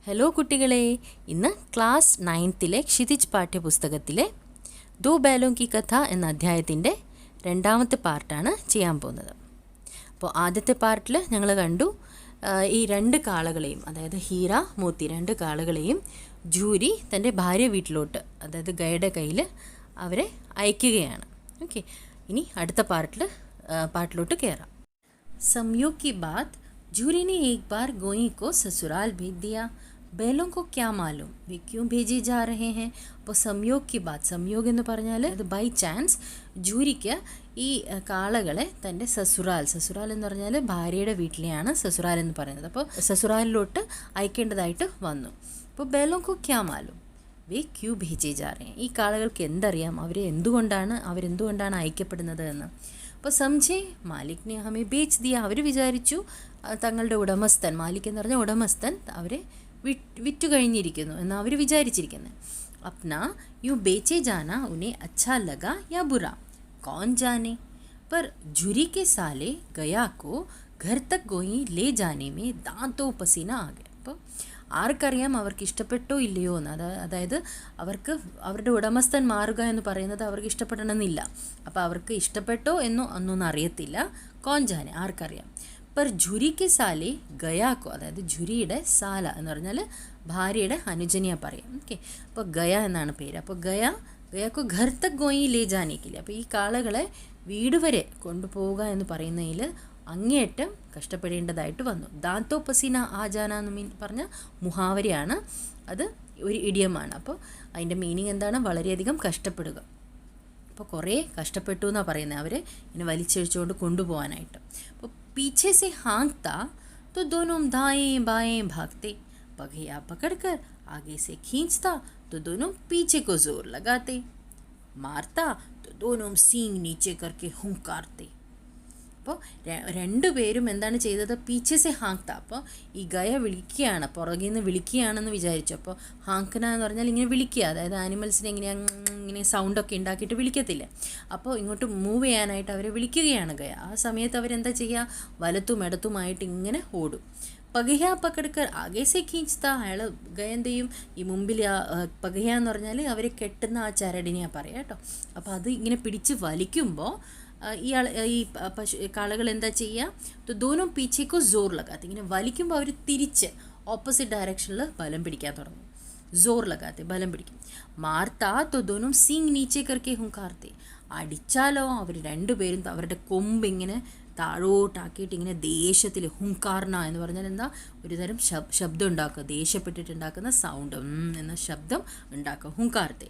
Hello കുട്ടികളെ, ഇന്ന് class 9ലെ Kshitij പാഠ്യപുസ്തകത്തിലെ ദോ ബേലോം കി കഥ എന്ന അധ്യായത്തിൻ്റെ രണ്ടാമത്തെ പാർട്ടാണ് ചെയ്യാൻ പോകുന്നത്. അപ്പോൾ ആദ്യത്തെ പാർട്ടിൽ ഞങ്ങൾ കണ്ടു ഈ രണ്ട് കാളകളെയും, അതായത് ഹീര മോത്തി രണ്ട് കാളകളെയും ജൂരി തൻ്റെ ഭാര്യ വീട്ടിലോട്ട്, അതായത് ഗയുടെ കയ്യിൽ അവരെ അയക്കുകയാണ്. ഓക്കെ, ഇനി അടുത്ത പാർട്ടിലോട്ട് കയറാം. സംयोग की बात जूरी ने एक बार गोई को ससुराल भेज दिया. बैलों को क्या मालूम वे क्यों भेजे जा रहे हैं. അപ്പോൾ സംയോഗ് കി ബാത്, സംയോഗ് എന്ന് പറഞ്ഞാൽ അത് ബൈ ചാൻസ് ജൂരിക്ക് ഈ കാളകളെ തൻ്റെ സസുറാൽ എന്ന് പറഞ്ഞാൽ ഭാര്യയുടെ വീട്ടിലെയാണ് സസുറാൽ എന്ന് പറയുന്നത്. അപ്പോൾ സസുറാലിലോട്ട് അയക്കേണ്ടതായിട്ട് വന്നു. അപ്പോൾ ബേലോं को क्या मालूम വേ ക്യൂ ഭേജേ ജാ രഹേ ഹൈ. ഈ കാളകൾക്ക് എന്തറിയാം അവരെന്തുകൊണ്ടാണ് അയക്കപ്പെടുന്നത് എന്ന്. അപ്പോൾ സംജയ് മാലിക്കിനെ ഹമേ ബേച്ച് ദിയ, അവർ വിചാരിച്ചു തങ്ങളുടെ ഉടമസ്ഥൻ, മാലിക് എന്ന് പറഞ്ഞാൽ ഉടമസ്ഥൻ അവരെ വിറ്റു കഴിഞ്ഞിരിക്കുന്നു എന്ന് അവർ വിചാരിച്ചിരിക്കുന്നത്. അപ്നാ യു ബേച്ചേ ജാന ഉന്നെ അച്ഛാ ലഗ യാ ബുറ കൗൻ ജാനെ. पर झुरी के साले गया को घर तक गोई ले जाने में दांतों पसीना आ गया. അപ്പോൾ ആർക്കറിയാം അവർക്ക് ഇഷ്ടപ്പെട്ടോ ഇല്ലയോ എന്ന്. അതായത് അവർക്ക് അവരുടെ ഉടമസ്ഥൻ മാറുക എന്ന് പറയുന്നത് അവർക്ക് ഇഷ്ടപ്പെടണമെന്നില്ല. അപ്പോൾ അവർക്ക് ഇഷ്ടപ്പെട്ടോ ഒന്നും അറിയത്തില്ല. കോഞ്ചാനെ ആർക്കറിയാം. पर झुरी के साले ഗയാക്കോ, അതായത് ജുരിയുടെ സാല എന്ന് പറഞ്ഞാൽ ഭാര്യയുടെ അനുജനിയാ പറയാം. ഓക്കെ, അപ്പോൾ ഗയ എന്നാണ് പേര്. അപ്പോൾ ഗയാക്കോ ഘർ തക് ഗോയി ലേ ജാനേക്കില്ല. അപ്പോൾ ഈ കാളകളെ വീട് വരെ കൊണ്ടുപോവുക എന്ന് പറയുന്നതിൽ അങ്ങേയറ്റം കഷ്ടപ്പെടേണ്ടതായിട്ട് വന്നു. ദാന്തോ പസീന ആജാന എന്ന് പറഞ്ഞ മുഹാവരയാണ്, അത് ഒരു ഇഡിയമാണ്. അപ്പോൾ അതിൻ്റെ മീനിങ് എന്താണ്? വളരെയധികം കഷ്ടപ്പെടുക. അപ്പോൾ കുറേ കഷ്ടപ്പെട്ടു എന്നാണ് പറയുന്നത് അവരെ ഇങ്ങനെ വലിച്ചഴിച്ചുകൊണ്ട് കൊണ്ടുപോകാനായിട്ട്. അപ്പോൾ पीछे से हाँकता तो दोनों दाएं बाएं भागते. पगहिया पकड़कर आगे से खींचता तो दोनों पीछे को जोर लगाते. मारता तो दोनों सींग नीचे करके हुंकारते. അപ്പോൾ രണ്ടുപേരും എന്താണ് ചെയ്തത്? പീച്ചെ സെ ഹാങ്ക്ത. അപ്പോൾ ഈ ഗയ വിളിക്കുകയാണ്, പുറകിൽ നിന്ന് വിളിക്കുകയാണെന്ന് വിചാരിച്ചു. അപ്പോൾ ഹാങ്കന എന്ന് പറഞ്ഞാൽ ഇങ്ങനെ വിളിക്കുക, അതായത് ആനിമൽസിനെ ഇങ്ങനെ സൗണ്ടൊക്കെ ഉണ്ടാക്കിയിട്ട് വിളിക്കത്തില്ല. അപ്പോൾ ഇങ്ങോട്ട് മൂവ് ചെയ്യാനായിട്ട് അവരെ വിളിക്കുകയാണ് ഗയ. ആ സമയത്ത് അവരെന്താ ചെയ്യുക? വലത്തും ഇടത്തുമായിട്ട് ഇങ്ങനെ ഓടും. പകഹ്യ പക്കടുക്കർ ആകേസെ ഖീഞ്ച്ത. അയാൾ ഗയ എന്ത് ചെയ്യും? ഈ മുമ്പിൽ പകഹ്യ എന്ന് പറഞ്ഞാൽ അവരെ കെട്ടുന്ന ആ ചരടിനെയാണ് പറയുക കേട്ടോ. അപ്പോൾ അത് ഇങ്ങനെ പിടിച്ച് വലിക്കുമ്പോൾ ഈ കാളകൾ എന്താ ചെയ്യുക? ദോനോ പീച്ചേക്കോ ജോർ ലഗാത്തെ. ഇങ്ങനെ വലിക്കുമ്പോൾ അവർ തിരിച്ച് ഓപ്പോസിറ്റ് ഡയറക്ഷനിൽ ബലം പിടിക്കാൻ തുടങ്ങും. ജോർ ലഗാത്തെ, ബലം പിടിക്കും. മാർത്താ തോ ദോനും സീങ് നീച്ചേ കർക്കെ ഹുങ്കാർത്തെ. അടിച്ചാലോ അവർ രണ്ടുപേരും അവരുടെ കൊമ്പ് ഇങ്ങനെ താഴോട്ടാക്കിയിട്ട് ഇങ്ങനെ ദേഷ്യത്തിൽ, ഹുങ്കാർന എന്ന് പറഞ്ഞാൽ എന്താ? ഒരുതരം ശബ്ദം ഉണ്ടാക്കുക, ദേഷ്യപ്പെട്ടിട്ടുണ്ടാക്കുന്ന സൗണ്ട് എന്ന ശബ്ദം ഉണ്ടാക്കുക, ഹുങ്കാർത്തെ.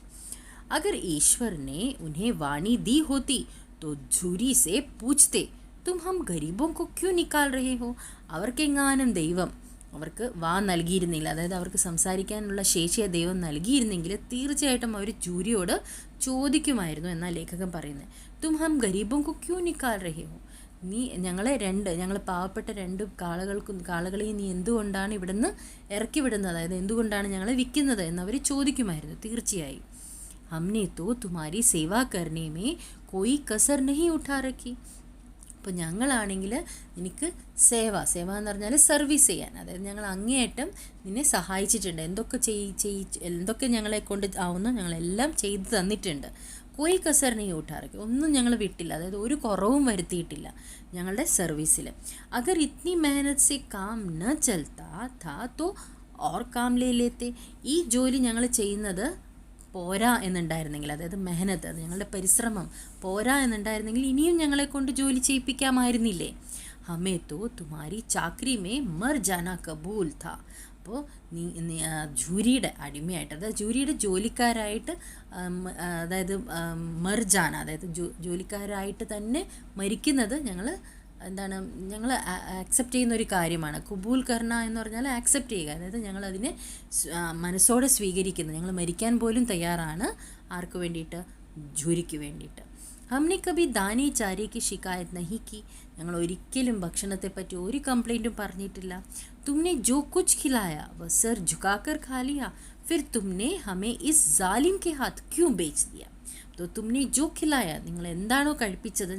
അഗർ ഈശ്വരനെ ഉन्हें വാണി ദി ഹോത്തി तो झूरी से पूछते तुम हम गरीबों को क्यों निकाल रहे हो. അവർക്കെങ്ങാനും ദൈവം അവർക്ക് നൽകിയിരുന്നില്ല, അതായത് അവർക്ക് സംസാരിക്കാനുള്ള ശേഷിയെ ദൈവം നൽകിയിരുന്നെങ്കിൽ തീർച്ചയായിട്ടും അവർ ജൂരിയോട് ചോദിക്കുമായിരുന്നു എന്നാണ് ലേഖകൻ പറയുന്നത്. തും ഹം ഗരീബോं को क्यों निकाल रहे हो. നീ ഞങ്ങൾ പാവപ്പെട്ട രണ്ട് കാളകളെയും നീ എന്തുകൊണ്ടാണ് ഇവിടുന്ന് ഇറക്കി വിടുന്നത്, അതായത് എന്തുകൊണ്ടാണ് ഞങ്ങളെ വിൽക്കുന്നത് എന്നവർ ചോദിക്കുമായിരുന്നു തീർച്ചയായും. हमने तो तुम्हारी सेवा करने में कोई कसर नहीं उठा रखी. അപ്പോൾ ഞങ്ങളാണെങ്കിൽ നിനക്ക് സേവ എന്ന് പറഞ്ഞാൽ സർവീസ് ചെയ്യാൻ, അതായത് ഞങ്ങൾ അങ്ങേയറ്റം നിന്നെ സഹായിച്ചിട്ടുണ്ട്. എന്തൊക്കെ ഞങ്ങളെ കൊണ്ട് ആവുന്നോ ഞങ്ങളെല്ലാം ചെയ്തു തന്നിട്ടുണ്ട്. കോയി കസർ നെയ് ഉട്ടാറക്കി, ഒന്നും ഞങ്ങൾ വിട്ടില്ല, അതായത് ഒരു കുറവും വരുത്തിയിട്ടില്ല ഞങ്ങളുടെ സർവീസിൽ. അഗർ ഇത്നി മെഹനത് സെ കാം ന ചൽത്താ താ തോ ഓർ കാം ലേ ലേത്തെ. ഈ ജോലി ഞങ്ങൾ ചെയ്യുന്നത് പോരാ എന്നുണ്ടായിരുന്നെങ്കിൽ, അതായത് മെഹനത്ത്, അത് ഞങ്ങളുടെ പരിശ്രമം പോരാ എന്നുണ്ടായിരുന്നെങ്കിൽ ഇനിയും ഞങ്ങളെ കൊണ്ട് ജോലി ചെയ്യിപ്പിക്കാമായിരുന്നില്ലേ. ഹമേ തോ തുമാരി ചാക്രി മേ മർ ജാന കബൂൽ താ. അപ്പോൾ നീ ജൂരിയുടെ അടിമയായിട്ട്, അതായത് ജൂരിയുടെ ജോലിക്കാരായിട്ട്, അതായത് മർ ജാന, അതായത് ജോലിക്കാരായിട്ട് തന്നെ മരിക്കുന്നത് ഞങ്ങൾ ആക്സെപ്റ്റ് ചെയ്യുന്ന ഒരു കാര്യമാണ്. കുബൂൽ കർണ എന്ന് പറഞ്ഞാൽ ആക്സെപ്റ്റ് ചെയ്യുക, അതായത് ഞങ്ങളതിനെ മനസ്സോടെ സ്വീകരിക്കുന്നു. ഞങ്ങൾ മരിക്കാൻ പോലും തയ്യാറാണ്. ആർക്ക് വേണ്ടിയിട്ട്? ജൂരിക്ക് വേണ്ടിയിട്ട്. ഹംനെ കബി ദാനെ ചാരേക്ക് ശിക്കായത് നഹി കി. ഞങ്ങൾ ഒരിക്കലും ഭക്ഷണത്തെപ്പറ്റി ഒരു കംപ്ലൈൻറ്റും പറഞ്ഞിട്ടില്ല. തുമ്നെ ജോ കുച്ച് ഖിലായ വ സർ ഝുകാക്കർ ഖാ ലിയ ഫിർ തുമ്നെ ഹമേ ഇസ് ജാലിം കെ ഹാത്ത് ക്യൂ ബേച്ച് ദിയ. तो तुमने जो खिलाया, നിങ്ങൾ എന്താണോ കഴിപ്പിച്ചത്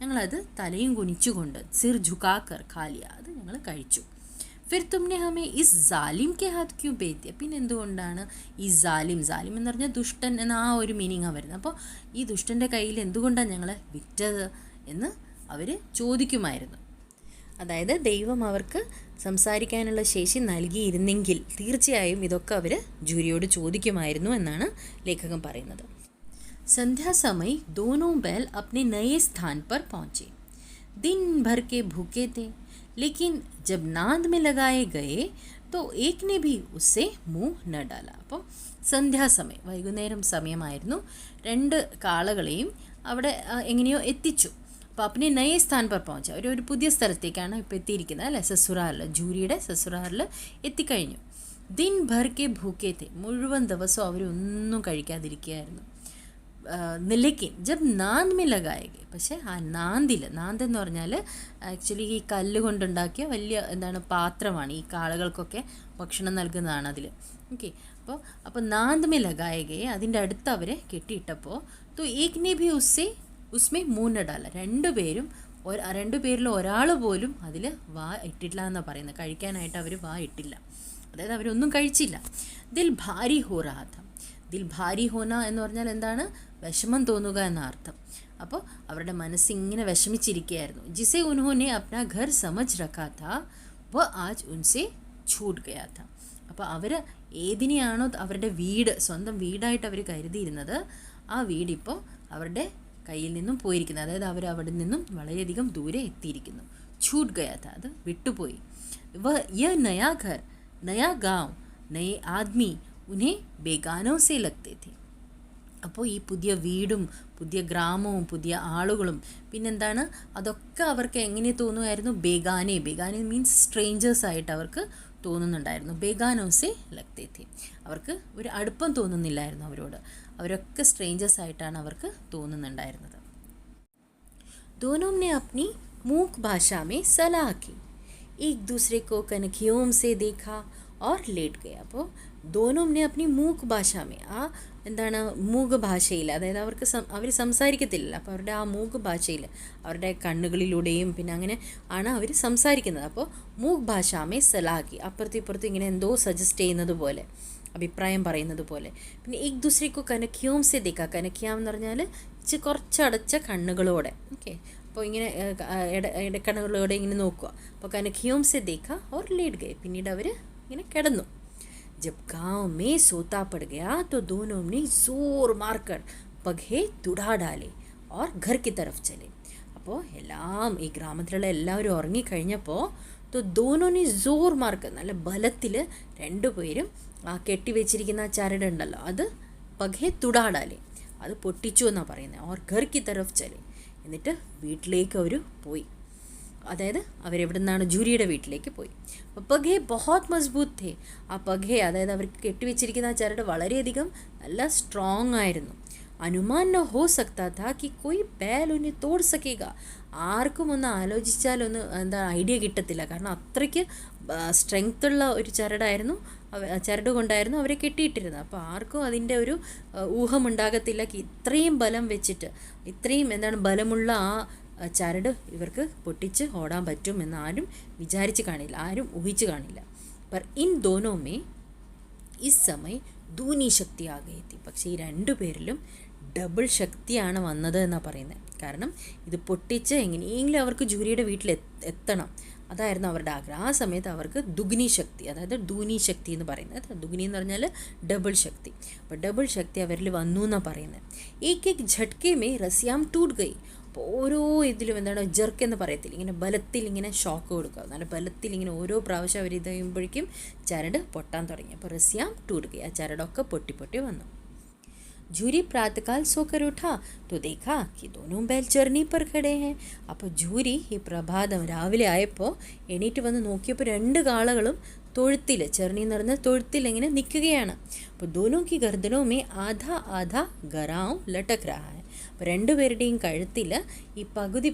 ഞങ്ങളത് തലയും കുനിച്ചുകൊണ്ട് സിർ ഝുകാക്കർ ഖാലിയ, അത് ഞങ്ങൾ കഴിച്ചു. फिर तुमने हमें इस जालिम के हाथ क्यों भेज दिया? പിന്നെ എന്തുകൊണ്ടാണ് ഈ ജാലിം എന്ന് പറഞ്ഞാൽ ദുഷ്ടൻ എന്ന ആ ഒരു മീനിങ്ങാണ് വരുന്നത്. അപ്പോൾ ഈ ദുഷ്ടൻ്റെ കയ്യിൽ എന്തുകൊണ്ടാണ് ഞങ്ങളെ വിറ്റത് എന്ന് അവർ ചോദിക്കുമായിരുന്നു. അതായത് ദൈവം അവർക്ക് സംസാരിക്കാനുള്ള ശേഷി നൽകിയിരുന്നെങ്കിൽ തീർച്ചയായും ഇതൊക്കെ അവർ ജൂരിയോട് ചോദിക്കുമായിരുന്നു എന്നാണ് ലേഖകൻ പറയുന്നത്. സന്ധ്യാസമയ दोनों बैल अपने नए स्थान पर पहुँचे. दिन भर के भूखे थे, लेकिन जब नाद में लगाए गए तो एक ने भी उससे मुंह न डाला. അപ്പോൾ സന്ധ്യാസമയം വൈകുന്നേരം സമയമായിരുന്നു. 2 കാളകളെയും അവിടെ എങ്ങനെയോ എത്തിച്ചു. അപ്പോൾ അപ്നെ നയ സ്ഥാൻ പർ പਹੁഞ്ച, ഒരു പുതിയ സ്ഥലത്തേക്കാണ് ഇപ്പോൾ എത്തിയിരിക്കുന്നത് അല്ലേ, സസുറാറിൽ, ജൂരിയുടെ സസുറാറിൽ എത്തിക്കഴിഞ്ഞു. ദിൻ ഭർ കെ ഭൂക്കേ തെ, മുഴുവൻ ദിവസവും അവരൊന്നും കഴിക്കാതിരിക്കുകയായിരുന്നു. ലേക്കിൻ ജബ് നാന്ത് മേ ലഗായേ, പക്ഷേ ആ നാന്ത് എന്ന് പറഞ്ഞാൽ ആക്ച്വലി ഈ കല്ല് കൊണ്ടുണ്ടാക്കിയ വലിയ പാത്രമാണ്, ഈ കാളകൾക്കൊക്കെ ഭക്ഷണം നൽകുന്നതാണ് അതിൽ. ഓക്കെ, അപ്പോൾ നാന്ത് മേ ലഗായേ, അതിൻ്റെ അടുത്ത് അവരെ കെട്ടിയിട്ടപ്പോൾ തോ ഏക് നെ ഭി ഉസ്മേ മൂന്ന് ഡാല, രണ്ടുപേരിൽ ഒരാൾ പോലും അതിൽ വാ ഇട്ടിട്ടില്ല എന്നാണ് പറയുന്നത്. കഴിക്കാനായിട്ട് അവർ വാ ഇട്ടില്ല, അതായത് അവരൊന്നും കഴിച്ചില്ല. ദിൽ ഭാരി ഹോ റഹാ ഥാ. ദിൽ ഭാരി ഹോന എന്ന് പറഞ്ഞാൽ എന്താണ്? വിഷമം തോന്നുക എന്ന അർത്ഥം. അപ്പോൾ അവരുടെ മനസ്സിങ്ങനെ വിഷമിച്ചിരിക്കുകയായിരുന്നു. ജിസെ ഉൻഹോനെ അപ്നാ ഘർ സമജ് രഖാ ഥാ വ ആജ് ഉൻസെ ഛൂട്ട് ഗയാ ഥാ. അപ്പോൾ അവർ ഏതിനെയാണോ അവരുടെ വീട്, സ്വന്തം വീടായിട്ട് അവർ കരുതിയിരുന്നത്, ആ വീടിപ്പോൾ അവരുടെ കയ്യിൽ നിന്നും പോയിരിക്കുന്നത്. അതായത് അവർ അവിടെ നിന്നും വളരെയധികം ദൂരെ എത്തിയിരിക്കുന്നു. ഛൂട്ട് ഗയാ ഥാ, അത് വിട്ടുപോയി. യ നയാ ഘർ, നയാ ഗാവ്, നയേ ആദ്മി ഉन्हें ബേഗാനോ സേ ലഗ്തേ ഥേ. അപ്പോൾ ഈ പുതിയ വീടും പുതിയ ഗ്രാമവും പുതിയ ആളുകളും പിന്നെന്താണ്, അതൊക്കെ അവർക്ക് എങ്ങനെ തോന്നുമായിരുന്നു? ബേഗാനെ മീൻസ് സ്ട്രേഞ്ചേഴ്സ് ആയിട്ട് അവർക്ക് തോന്നുന്നുണ്ടായിരുന്നു. ബേഗാനോ സേ ലഗ്തേ ഥേ, അവർക്ക് ഒരു അടുപ്പം തോന്നുന്നില്ലായിരുന്നു അവരോട്. അവരൊക്കെ സ്ട്രേഞ്ചേഴ്സ് ആയിട്ടാണ് അവർക്ക് തോന്നുന്നുണ്ടായിരുന്നത്. दोनों ने अपनी मूक भाषा में सलाह की, एक दूसरे को कनखियों से देखा और लेट गया. അപ്പോൾ ദോനോംനെ അപ്നി മൂക്ക് ഭാഷാമേ, ആ മൂക്ക് ഭാഷയിൽ, അതായത് അവർ സംസാരിക്കത്തില്ല, അപ്പോൾ അവരുടെ ആ മൂക്ക് ഭാഷയിൽ അവരുടെ കണ്ണുകളിലൂടെയും പിന്നെ അങ്ങനെ ആണ് അവർ സംസാരിക്കുന്നത്. അപ്പോൾ മൂക്ക് ഭാഷാമേ സലാഹി, അപ്പുറത്തും ഇപ്പുറത്തും ഇങ്ങനെ എന്തോ സജസ്റ്റ് ചെയ്യുന്നത് പോലെ, അഭിപ്രായം പറയുന്നത് പോലെ. പിന്നെ ഏക് ദൂസരേക്കോ കനഖിയോം സെ ദേഖാ, കനഖിയാം എന്ന് പറഞ്ഞാൽ കുറച്ചടച്ച കണ്ണുകളോടെ. ഓക്കെ, അപ്പോൾ ഇങ്ങനെ ഇടക്കണ്ണുകളോടെ ഇങ്ങനെ നോക്കുക. അപ്പോൾ കനഖിയോം സെ ദേഖാ ഓർ ലേറ്റ് ഗए, പിന്നീട് അവർ ഇങ്ങനെ കിടന്നു. जब गांव में सोता पड़ गया तो दोनों ने जोर मारकर पगे तुड़ा डाले और घर की तरफ चले. അപ്പോൾ എല്ലാം ഈ ഗ്രാമത്തിലുള്ള എല്ലാവരും ഉറങ്ങിക്കഴിഞ്ഞപ്പോൾ ദോനോനെ ജോർ മാർക്ക്, നല്ല ബലത്തിൽ രണ്ടുപേരും ആ കെട്ടിവെച്ചിരിക്കുന്ന ആ ചരടുണ്ടല്ലോ അത് പകെ തുടാടാലേ, അത് പൊട്ടിച്ചു എന്നാണ് പറയുന്നത്. ഓർ ഘർ കി തരഫ് ചലെ, എന്നിട്ട് വീട്ടിലേക്ക് അവർ പോയി. അതായത് അവരെവിടെ നിന്നാണ്? ജൂരിയുടെ വീട്ടിലേക്ക് പോയി. അപ്പോൾ പഗേ ബഹുത് മസ്ബൂത്ത് ഥേ, ആ പഗേ അതായത് അവർക്ക് കെട്ടിവെച്ചിരിക്കുന്ന ആ ചരട് വളരെയധികം നല്ല സ്ട്രോങ് ആയിരുന്നു. അനുമാൻ ന ഹോ സക്താ ഥാ കി കോയി बैल ഉന്നെ തോട് സക്കേഗ, ആർക്കും ഒന്ന് ആലോചിച്ചാലൊന്ന് ഐഡിയ കിട്ടത്തില്ല, കാരണം അത്രയ്ക്ക് സ്ട്രെങ്ത് ഉള്ള ഒരു ചരട് കൊണ്ടായിരുന്നു അവരെ കെട്ടിയിട്ടിരുന്നത്. അപ്പോൾ ആർക്കും അതിൻ്റെ ഒരു ഊഹമുണ്ടാകത്തില്ല ഇത്രയും ബലം വെച്ചിട്ട്, ഇത്രയും ബലമുള്ള ആ ചരട് ഇവർക്ക് പൊട്ടിച്ച് ഓടാൻ പറ്റും എന്ന് ആരും വിചാരിച്ച് കാണില്ല, ആരും ഊഹിച്ച് കാണില്ല. പർ ഇൻ ദോനോ മേ ഇസ് സമയ ദൂനി ശക്തി ആകെത്തി. പക്ഷേ ഈ രണ്ടുപേരിലും ഡബിൾ ശക്തിയാണ് വന്നത് എന്നാണ് പറയുന്നത്. കാരണം ഇത് പൊട്ടിച്ച് എങ്ങനെയെങ്കിലും അവർക്ക് ജൂരിയുടെ വീട്ടിൽ എത്തണം, അതായിരുന്നു അവരുടെ ആഗ്രഹം. ആ സമയത്ത് അവർക്ക് ദുഗ്നി ശക്തി, അതായത് ദൂനി ശക്തി എന്ന് പറയുന്നത്, ദുഗ്നി എന്ന് പറഞ്ഞാൽ ഡബിൾ ശക്തി. അപ്പോൾ ഡബിൾ ശക്തി അവരിൽ വന്നു എന്നാണ് പറയുന്നത്. ഏക് ഝട്കെ മേ റസിയാം ടൂട്ട് ഗയി. അപ്പോൾ ഓരോ ഇതിലും ജെർക്ക് എന്ന് പറയത്തില്ല, ഇങ്ങനെ ബലത്തിൽ ഇങ്ങനെ ഷോക്ക് കൊടുക്കുക, നല്ല ബലത്തിൽ ഇങ്ങനെ ഓരോ പ്രാവശ്യം അവർ ഇത് കഴിയുമ്പോഴേക്കും ചരട് പൊട്ടാൻ തുടങ്ങി. അപ്പോൾ റസിയാം ടൂട്ട് ഗയി, ആ ചരടൊക്കെ പൊട്ടി പൊട്ടി വന്നു. ജൂരി പ്രാതകാൽ സോക്കർ ഉഠാ तो देखा कि दोनों बैल चरनी पर खड़े हैं. അപ്പോൾ ജൂരി ഈ പ്രഭാതം രാവിലെ ആയപ്പോൾ എണീറ്റ് വന്ന് നോക്കിയപ്പോൾ 2 കാളകളും തൊഴുത്തിൽ, ചെർണി എന്ന് പറഞ്ഞാൽ തൊഴുത്തിൽ ഇങ്ങനെ നിൽക്കുകയാണ്. അപ്പോൾ दोनों की गर्दनों में आधा आधा गराव लटक रहा है. അപ്പോൾ രണ്ടുപേരുടെയും കഴുത്തിൽ ഈ പകുതി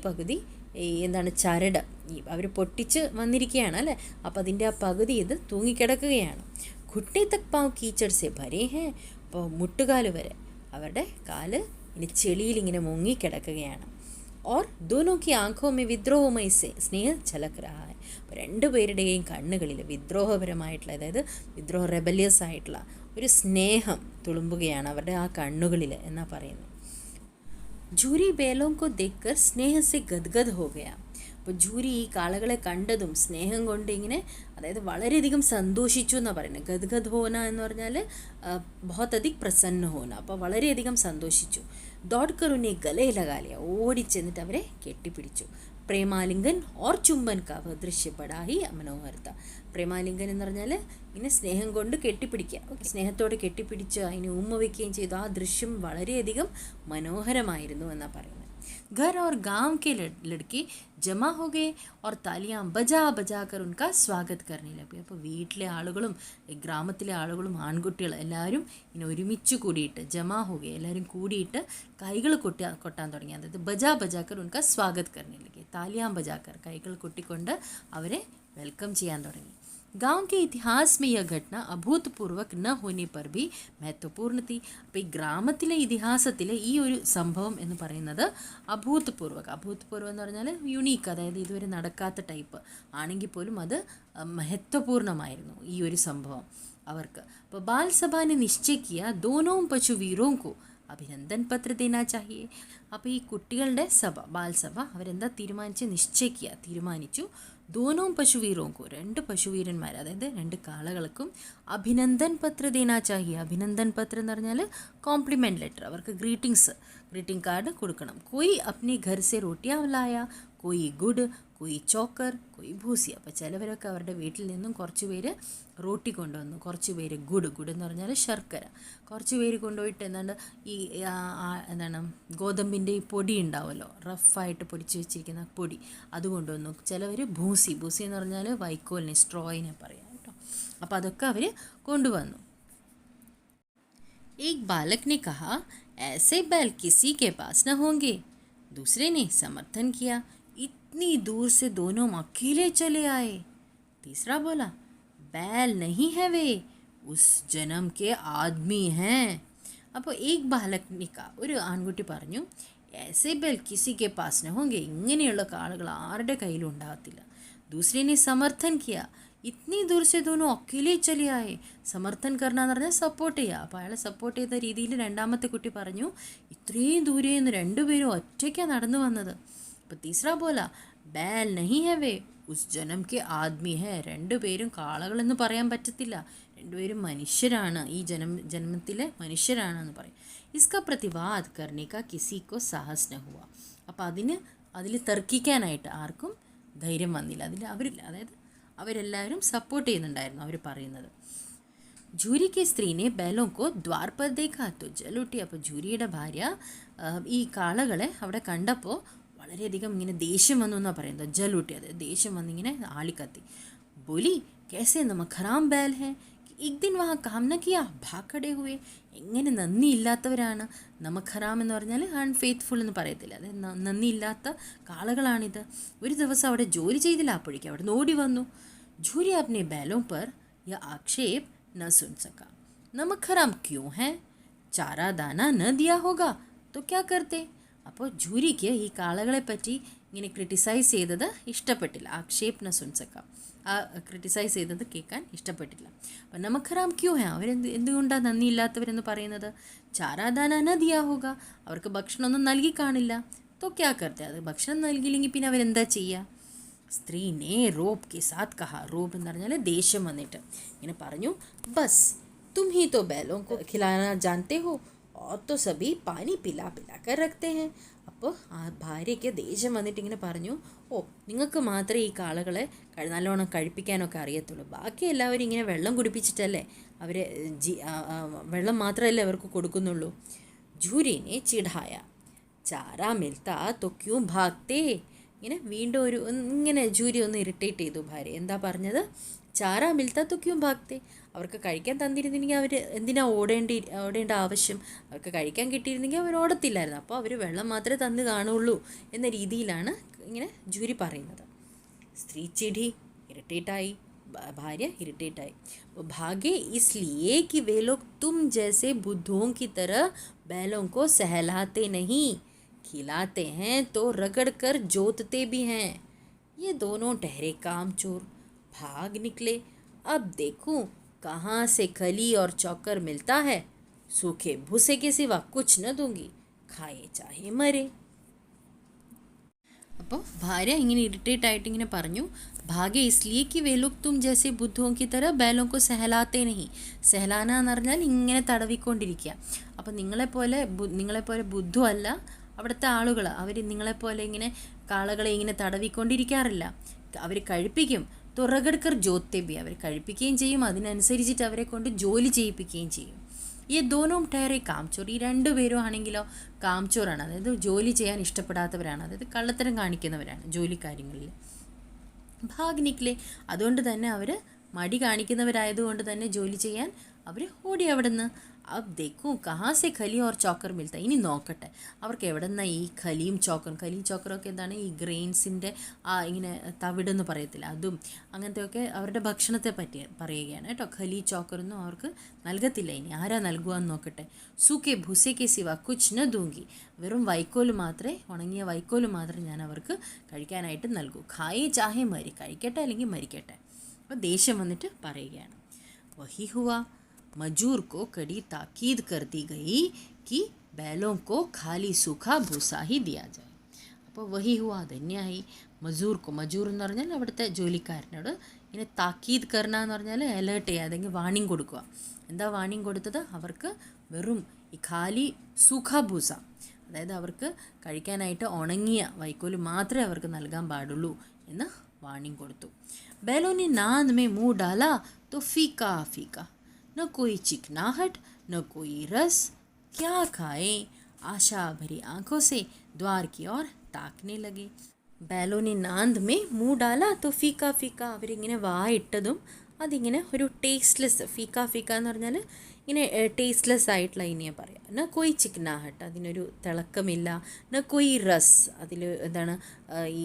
ചരട് അവർ പൊട്ടിച്ച് വന്നിരിക്കുകയാണ് അല്ലേ. അപ്പോൾ അതിൻ്റെ ആ പകുതി ഇത് തൂങ്ങിക്കിടക്കുകയാണ്. घुटने तक पाँव कीचड़ से भरे हैं. അപ്പോൾ മുട്ടുകാല് വരെ അവരുടെ കാല് ഇനി ചെളിയിൽ ഇങ്ങനെ മുങ്ങിക്കിടക്കുകയാണ്. और दोनों की आंखों में विद्रोहमय से स्नेह झलक रहा है. അപ്പോൾ രണ്ടുപേരുടെയും കണ്ണുകളിൽ വിദ്രോഹപരമായിട്ടുള്ള, അതായത് വിദ്രോഹ റെബലിയസ് ആയിട്ടുള്ള ഒരു സ്നേഹം തുളുമ്പുകയാണ് അവരുടെ ആ കണ്ണുകളിൽ എന്നാ പറയുന്നത്. ജൂരി ബേലോं को देखकर स्नेह से गदगद हो गया. അപ്പോൾ ജൂരി ഈ കാളകളെ കണ്ടതും സ്നേഹം കൊണ്ട് ഇങ്ങനെ, അതായത് വളരെയധികം സന്തോഷിച്ചു എന്നാണ് പറയുന്നത്. ഗദ്ഗദ് ഹോന എന്ന് പറഞ്ഞാൽ ബഹുത് അധിക് പ്രസന്ന ഹോന. അപ്പോൾ വളരെയധികം സന്തോഷിച്ചു. ദോഡ്കർ ഉന്നെ ഗലേ ലഗാ ലിയ, ഓടിച്ചെന്നിട്ട് അവരെ കെട്ടിപ്പിടിച്ചു. പ്രേമാലിംഗൻ ഓർ ചുംബൻ കാ വഹ് ദൃശ്യ ബഡാ ഹി മനോഹർ था. പ്രേമാലിംഗൻ എന്ന് പറഞ്ഞാൽ ഇങ്ങനെ സ്നേഹം കൊണ്ട് കെട്ടിപ്പിടിക്കുക, സ്നേഹത്തോടെ കെട്ടിപ്പിടിച്ച് അതിനെ ഉമ്മ വയ്ക്കുകയും ചെയ്തു. ആ ദൃശ്യം വളരെയധികം മനോഹരമായിരുന്നു എന്നാണ് പറയുന്നത്. घर और गांव के लड़के ജമാ ഹോ ഗേ ഓർ താലിയാ ബജാ ബജാ കർ ഉൻകാ സ്വാഗത് കർനെ ലഗേ. അപ്പോൾ വീട്ടിലെ ആളുകളും ഗ്രാമത്തിലെ ആളുകളും ആൺകുട്ടികൾ എല്ലാവരും ഇങ്ങനെ ഒരുമിച്ച് കൂടിയിട്ട് ജമാ ഹോ ഗേ, എല്ലാവരും കൂടിയിട്ട് കൈകൾ കൊട്ടാൻ തുടങ്ങി. അതായത് ബജാ ബജാക്കർ ഉൻകാ സ്വാഗത് കർനെ ലഗേ. താലിയാ ബജാക്കർ, കൈകൾ കൊട്ടിക്കൊണ്ട് അവരെ വെൽക്കം ചെയ്യാൻ തുടങ്ങി. गांव के इतिहास में यह घटना अभूतपूर्वक न होने पर भी महत्वपूर्ण थी. അപ്പോൾ ഈ ഗ്രാമത്തിലെ ഇതിഹാസത്തിലെ ഈ ഒരു സംഭവം എന്ന് പറയുന്നത് അഭൂതപൂർവം എന്ന് പറഞ്ഞാൽ യുണീക്ക്, അതായത് ഇതുവരെ നടക്കാത്ത ടൈപ്പ് ആണെങ്കിൽ പോലും അത് മഹത്വപൂർണ്ണമായിരുന്നു ഈ ഒരു സംഭവം അവർക്ക്. അപ്പോൾ ബാൽസഭാനെ നിശ്ചയ കിയ ദോനോ പശുവീരോं को അഭിനന്ദൻ പത്ര ദേനാ ചാഹിയെ. അപ്പോൾ ഈ കുട്ടികളുടെ സഭ, ബാൽസഭ, അവരെന്താ തീരുമാനിച്ചു ദോനോ പശുവീരോं को, രണ്ട് പശുവീരന്മാർ, അതായത് രണ്ട് കാളകൾക്കും അഭിനന്ദൻ പത്ര ദേനാ ചാഹിയെ. അഭിനന്ദൻ പത്ര എന്ന് പറഞ്ഞാൽ കോംപ്ലിമെൻറ്റ് ലെറ്റർ, അവർക്ക് ഗ്രീറ്റിംഗ് കാർഡ് കൊടുക്കണം. കോയി അപ്നെ ഘർ സെ റോട്ടിയാ ലായ, കോയി ഗുഡ്, കോയി ചോക്കർ, കോയി ഭൂസി. അപ്പോൾ ചിലവരൊക്കെ അവരുടെ വീട്ടിൽ നിന്നും കുറച്ച് പേര് റോട്ടി കൊണ്ടുവന്നു, കുറച്ച് പേര് ഗുഡ് എന്ന് പറഞ്ഞാൽ ശർക്കര, കുറച്ച് പേര് കൊണ്ടുപോയിട്ട് എന്താണ് ഗോതമ്പിൻ്റെ ഈ പൊടി ഉണ്ടാവുമല്ലോ, റഫായിട്ട് പൊടിച്ച് വെച്ചിരിക്കുന്ന പൊടി, അത് കൊണ്ടുവന്നു. ചിലവർ ഭൂസി എന്ന് പറഞ്ഞാൽ വൈക്കോലിനെ, സ്ട്രോയിനെ പറയാം കേട്ടോ. അപ്പോൾ അതൊക്കെ അവർ കൊണ്ടുവന്നു. एक बालक ने कहा, ऐसे बैल किसी के पास न होंगे. दूसरे ने समर्थन किया, इतनी दूर से दोनों अकेले चले आए. तीसरा बोला, बैल नहीं है वे, उस जन्म के आदमी हैं. അപ്പോൾ ഏക് ബാലക് നിക്ക, ഒരു ആൺകുട്ടി പറഞ്ഞു, ऐसे बैल किसी के पास न होंगे, ഇങ്ങനെയുള്ള കാളുകൾ ആരുടെ കയ്യിലും ഉണ്ടാകത്തില്ല. ദൂസരനെ സമർത്ഥൻ കിയ, ഇത്നി ദൂർ സെ ദോനോ അക്കേലേ ചലേ ആയേ. സമർത്ഥൻ കർണ എന്ന് പറഞ്ഞാൽ സപ്പോർട്ട് ചെയ്യുക. അപ്പോൾ അയാളെ സപ്പോർട്ട് ചെയ്ത രീതിയിൽ രണ്ടാമത്തെ കുട്ടി പറഞ്ഞു, ഇത്രയും ദൂരെ നിന്ന് രണ്ടുപേരും ഒറ്റയ്ക്കാണ് നടന്നു വന്നത്. അപ്പോൾ തീസ്ര പോല, ബാൽ നഹി ഹെ വേ, ഉസ് ജനം കെ ആദ്മി ഹെ. രണ്ടുപേരും കാളകളെന്ന് പറയാൻ പറ്റത്തില്ല, രണ്ടുപേരും മനുഷ്യരാണ്, ഈ ജന്മത്തിലെ മനുഷ്യരാണെന്ന് പറയും. ഇസ്ക പ്രതിവാദ് കർണേ കാ കിസി കോ സാഹസ് ന ഹുവ. അപ്പോൾ അതിൽ തർക്കിക്കാനായിട്ട് ആർക്കും ധൈര്യം വന്നില്ല. അതായത് അവരെല്ലാവരും സപ്പോർട്ട് ചെയ്യുന്നുണ്ടായിരുന്നു അവർ പറയുന്നത്. ജൂരിക്ക് സ്ത്രീനെ ബേലോं को द्वार पर देखा तो जल उठी. അപ്പോൾ ജൂരിയുടെ ഭാര്യ ഈ കാളകളെ അവിടെ കണ്ടപ്പോൾ വളരെയധികം ഇങ്ങനെ ദേഷ്യം വന്നു എന്നാണ് പറയുന്നത്. ജൽ ഉട്ടി, അതായത് ദേഷ്യം വന്നിങ്ങനെ ആളിക്കത്തി. ബോലി, कैसे नमखराम बैल है, एक दिन वहाँ काम न किया, भाग खड़े हुए. എങ്ങനെ നന്ദിയില്ലാത്തവരാണ്. നമഖറാം എന്ന് പറഞ്ഞാൽ അൺഫെയ്ത്ത്ഫുൾ എന്ന് പറയത്തില്ല, അതായത് നന്ദിയില്ലാത്ത കാളകളാണിത്. ഒരു ദിവസം അവിടെ ജോലി ചെയ്തില്ല, അപ്പോഴേക്കും അവിടെ നിന്ന് ഓടി വന്നു. ജൂരി अपने बैलों पर यह आक्षेप न सुन सका. नमखराम क्यों है, चारा दाना न दिया होगा तो क्या करते. അപ്പോൾ ജൂരിക്ക് ഈ കാളകളെ പറ്റി ഇങ്ങനെ ക്രിട്ടിസൈസ് ചെയ്തത് ഇഷ്ടപ്പെട്ടില്ല. ആക്ഷേപ് ന സുൻ സക്ക, ആ ക്രിട്ടിസൈസ് ചെയ്തത് കേൾക്കാൻ ഇഷ്ടപ്പെട്ടില്ല. അപ്പം നമഖറാം ക്യൂ ഹേ, എന്തുകൊണ്ടാണ് നന്ദിയില്ലാത്തവരെന്ന് പറയുന്നത്. ചാരാദാന നദിയാ ഹോക, അവർക്ക് ഭക്ഷണമൊന്നും നൽകി കാണില്ല. തോ ക്യാ കർത്തെ, അത് ഭക്ഷണം നൽകിയില്ലെങ്കിൽ പിന്നെ അവരെന്താ ചെയ്യുക. സ്ത്രീനെ റോബ് കെ സാത്ത് കഹ, റോബ് എന്ന് പറഞ്ഞാൽ ദേഷ്യം വന്നിട്ട് ഇങ്ങനെ പറഞ്ഞു, ബസ് തും ഹി തോ ബേലോं को खिलाना जानते हो और तो सभी पानी पिला कर रखते हैं. അപ്പോൾ ആ ഭാര്യയ്ക്ക് ദേഷ്യം വന്നിട്ട് ഇങ്ങനെ പറഞ്ഞു, ഓ നിങ്ങൾക്ക് മാത്രമേ ഈ കാളകളെ നല്ലോണം കഴിപ്പിക്കാനൊക്കെ അറിയത്തുള്ളൂ, ബാക്കി എല്ലാവരും ഇങ്ങനെ വെള്ളം കുടിപ്പിച്ചിട്ടല്ലേ അവരെ വെള്ളം മാത്രമല്ലേ അവർക്ക് കൊടുക്കുന്നുള്ളൂ. ജൂരിനെ ചിടായ, ചാരാ മിൽത്താ തോ ക്യൂ ഭാഗ്തേ. ഇങ്ങനെ വീണ്ടും ഇങ്ങനെ ജൂരി ഒന്ന് ഇറിറ്റേറ്റ് ചെയ്തു ഭാര്യ. എന്താ പറഞ്ഞത്, ചാരാ മിൽത്താ തോ ക്യൂ ഭാഗ്തേ, അവർക്ക് കഴിക്കാൻ തന്നിരുന്നെങ്കിൽ അവർ എന്തിനാ ഓടേണ്ട ആവശ്യം, അവർക്ക് കഴിക്കാൻ കിട്ടിയിരുന്നെങ്കിൽ അവർ ഓടത്തില്ലായിരുന്നു. അപ്പോൾ അവർ വെള്ളം മാത്രമേ തന്ന് കാണുള്ളൂ എന്ന രീതിയിലാണ് ഇങ്ങനെ ജൂരി പറയുന്നത്. സ്ത്രീ ചിടി, ഇറിറ്റേറ്റായി, ഭാര്യ ഇറിറ്റേറ്റായി. ഭാഗ്യ इसलिए कि वे लोग तुम जैसे बुद्धों की तरह बैलों को सहलाते नहीं. खिलाते हैं तो रगड़ कर जोतते भी हैं। ये दोनों ठहरे कामचोर, भाग निकले। अब देखूं कहाँ से खली और चौकर मिलता है। सूखे भूसे के सिवा कुछ न दूंगी, खाए चाहे मरे. അപ്പോൾ ഭാര്യ ഇങ്ങനെ ഇറിറ്റേറ്റ് ആയിട്ട് ഇങ്ങനെ പറഞ്ഞു, ഭാഗ്യ ഇസ്ലിയെ कि वे लोग तुम जैसे बुद्धों की तरह बैलों को सहलाते नहीं. സെഹലാന എന്ന് പറഞ്ഞാൽ ഇങ്ങനെ തടവിക്കൊണ്ടിരിക്കുക. അപ്പോൾ നിങ്ങളെപ്പോലെ ബുദ്ധു അല്ല അവിടുത്തെ ആളുകൾ. അവർ നിങ്ങളെപ്പോലെ ഇങ്ങനെ കാളകളെ ഇങ്ങനെ തടവിക്കൊണ്ടിരിക്കാറില്ല. അവർ കഴിപ്പിക്കും. തുറകെടുക്കർ ജോത്തേബി, അവർ കഴിപ്പിക്കുകയും ചെയ്യും, അതിനനുസരിച്ചിട്ട് അവരെ കൊണ്ട് ജോലി ചെയ്യിപ്പിക്കുകയും ചെയ്യും. ഈ ദോനോം ടയറെ കാംചോർ, ഈ രണ്ടുപേരും ആണെങ്കിലോ കാംചോറാണ്, അതായത് ജോലി ചെയ്യാൻ ഇഷ്ടപ്പെടാത്തവരാണ്, അതായത് കള്ളത്തരം കാണിക്കുന്നവരാണ് ജോലി കാര്യങ്ങളിൽ. ഭാഗ് നിക്ലെ, അതുകൊണ്ട് തന്നെ അവർ മടി കാണിക്കുന്നവരായതുകൊണ്ട് തന്നെ ജോലി ചെയ്യാൻ അവർ ഓടി അവിടെ നിന്ന്. अब देखूँ कहाँ से खली और ചോക്കർ മിൽത്ത, ഇനി നോക്കട്ടെ അവർക്ക് എവിടെ നിന്നാണ് ഈ ഖലിയും ചോക്കറൊക്കെ എന്താണ്, ഈ ഗ്രെയിൻസിൻ്റെ ഇങ്ങനെ തവിടെന്ന് പറയത്തില്ല, അതും അങ്ങനത്തെയൊക്കെ അവരുടെ ഭക്ഷണത്തെ പറ്റി പറയുകയാണ് കേട്ടോ. ഖലി ചോക്കറൊന്നും അവർക്ക് നൽകത്തില്ല. ഇനി ആരാ നൽകുകയെന്ന് നോക്കട്ടെ. സൂക്കെ ഭൂസേക്കെ സിവ കുച്ച് ന ദൂങ്കി, വെറും വൈക്കോല് മാത്രമേ, ഉണങ്ങിയ വൈക്കോല് മാത്രമേ ഞാൻ അവർക്ക് കഴിക്കാനായിട്ട് നൽകൂ. ഖായേ ചാഹേ മരി, കഴിക്കട്ടെ അല്ലെങ്കിൽ മരിക്കട്ടെ. അപ്പോൾ ദേഷ്യം വന്നിട്ട് പറയുകയാണ്. വഹി ഹുവാ, मजूर को कड़ी ताकीद कर दी गई कि बैलों को खाली सूखा भूसा ही दिया जाए. അപ്പോൾ വഹി ഹുവാ, തന്നെയായി. മജൂർ എന്ന് പറഞ്ഞാൽ അവിടുത്തെ ജോലിക്കാരനോട് ഇങ്ങനെ താക്കീത് കർണ എന്ന് പറഞ്ഞാൽ അലേർട്ട് ചെയ്യുക, അല്ലെങ്കിൽ വാണിംഗ് കൊടുക്കുക. എന്താ വാണിംഗ് കൊടുത്തത്? അവർക്ക് വെറും ഈ ഖാലി സൂഖ ഭൂസ, അതായത് അവർക്ക് കഴിക്കാനായിട്ട് ഉണങ്ങിയ വൈക്കോല് മാത്രമേ അവർക്ക് നൽകാൻ പാടുള്ളൂ എന്ന് വാണിംഗ് കൊടുത്തു. ബേലോനെ നാന്ത് മേ മുँह डाला तो फीका फीका, न कोई चिकनाहट न कोई रस, क्या खाएं. आशा भरी आंखों से द्वार की ओर ताकने लगे. बैलों ने नांद में मुँह डाला तो फीका फीका, അവരിങ്ങനെ വായിട്ടതും അതിങ്ങനെ ഒരു ടേസ്റ്റ്ലെസ്, ഫീക്ക എന്ന് പറഞ്ഞാൽ ഇങ്ങനെ ടേസ്റ്റ്ലെസ് ആയിട്ടുള്ള ഇനിയെ പറയാം. ന കോയി ചിക്കനാഹട്ട്, അതിനൊരു തിളക്കമില്ല. ന കോയി റസ്, അതിൽ എന്താണ് ഈ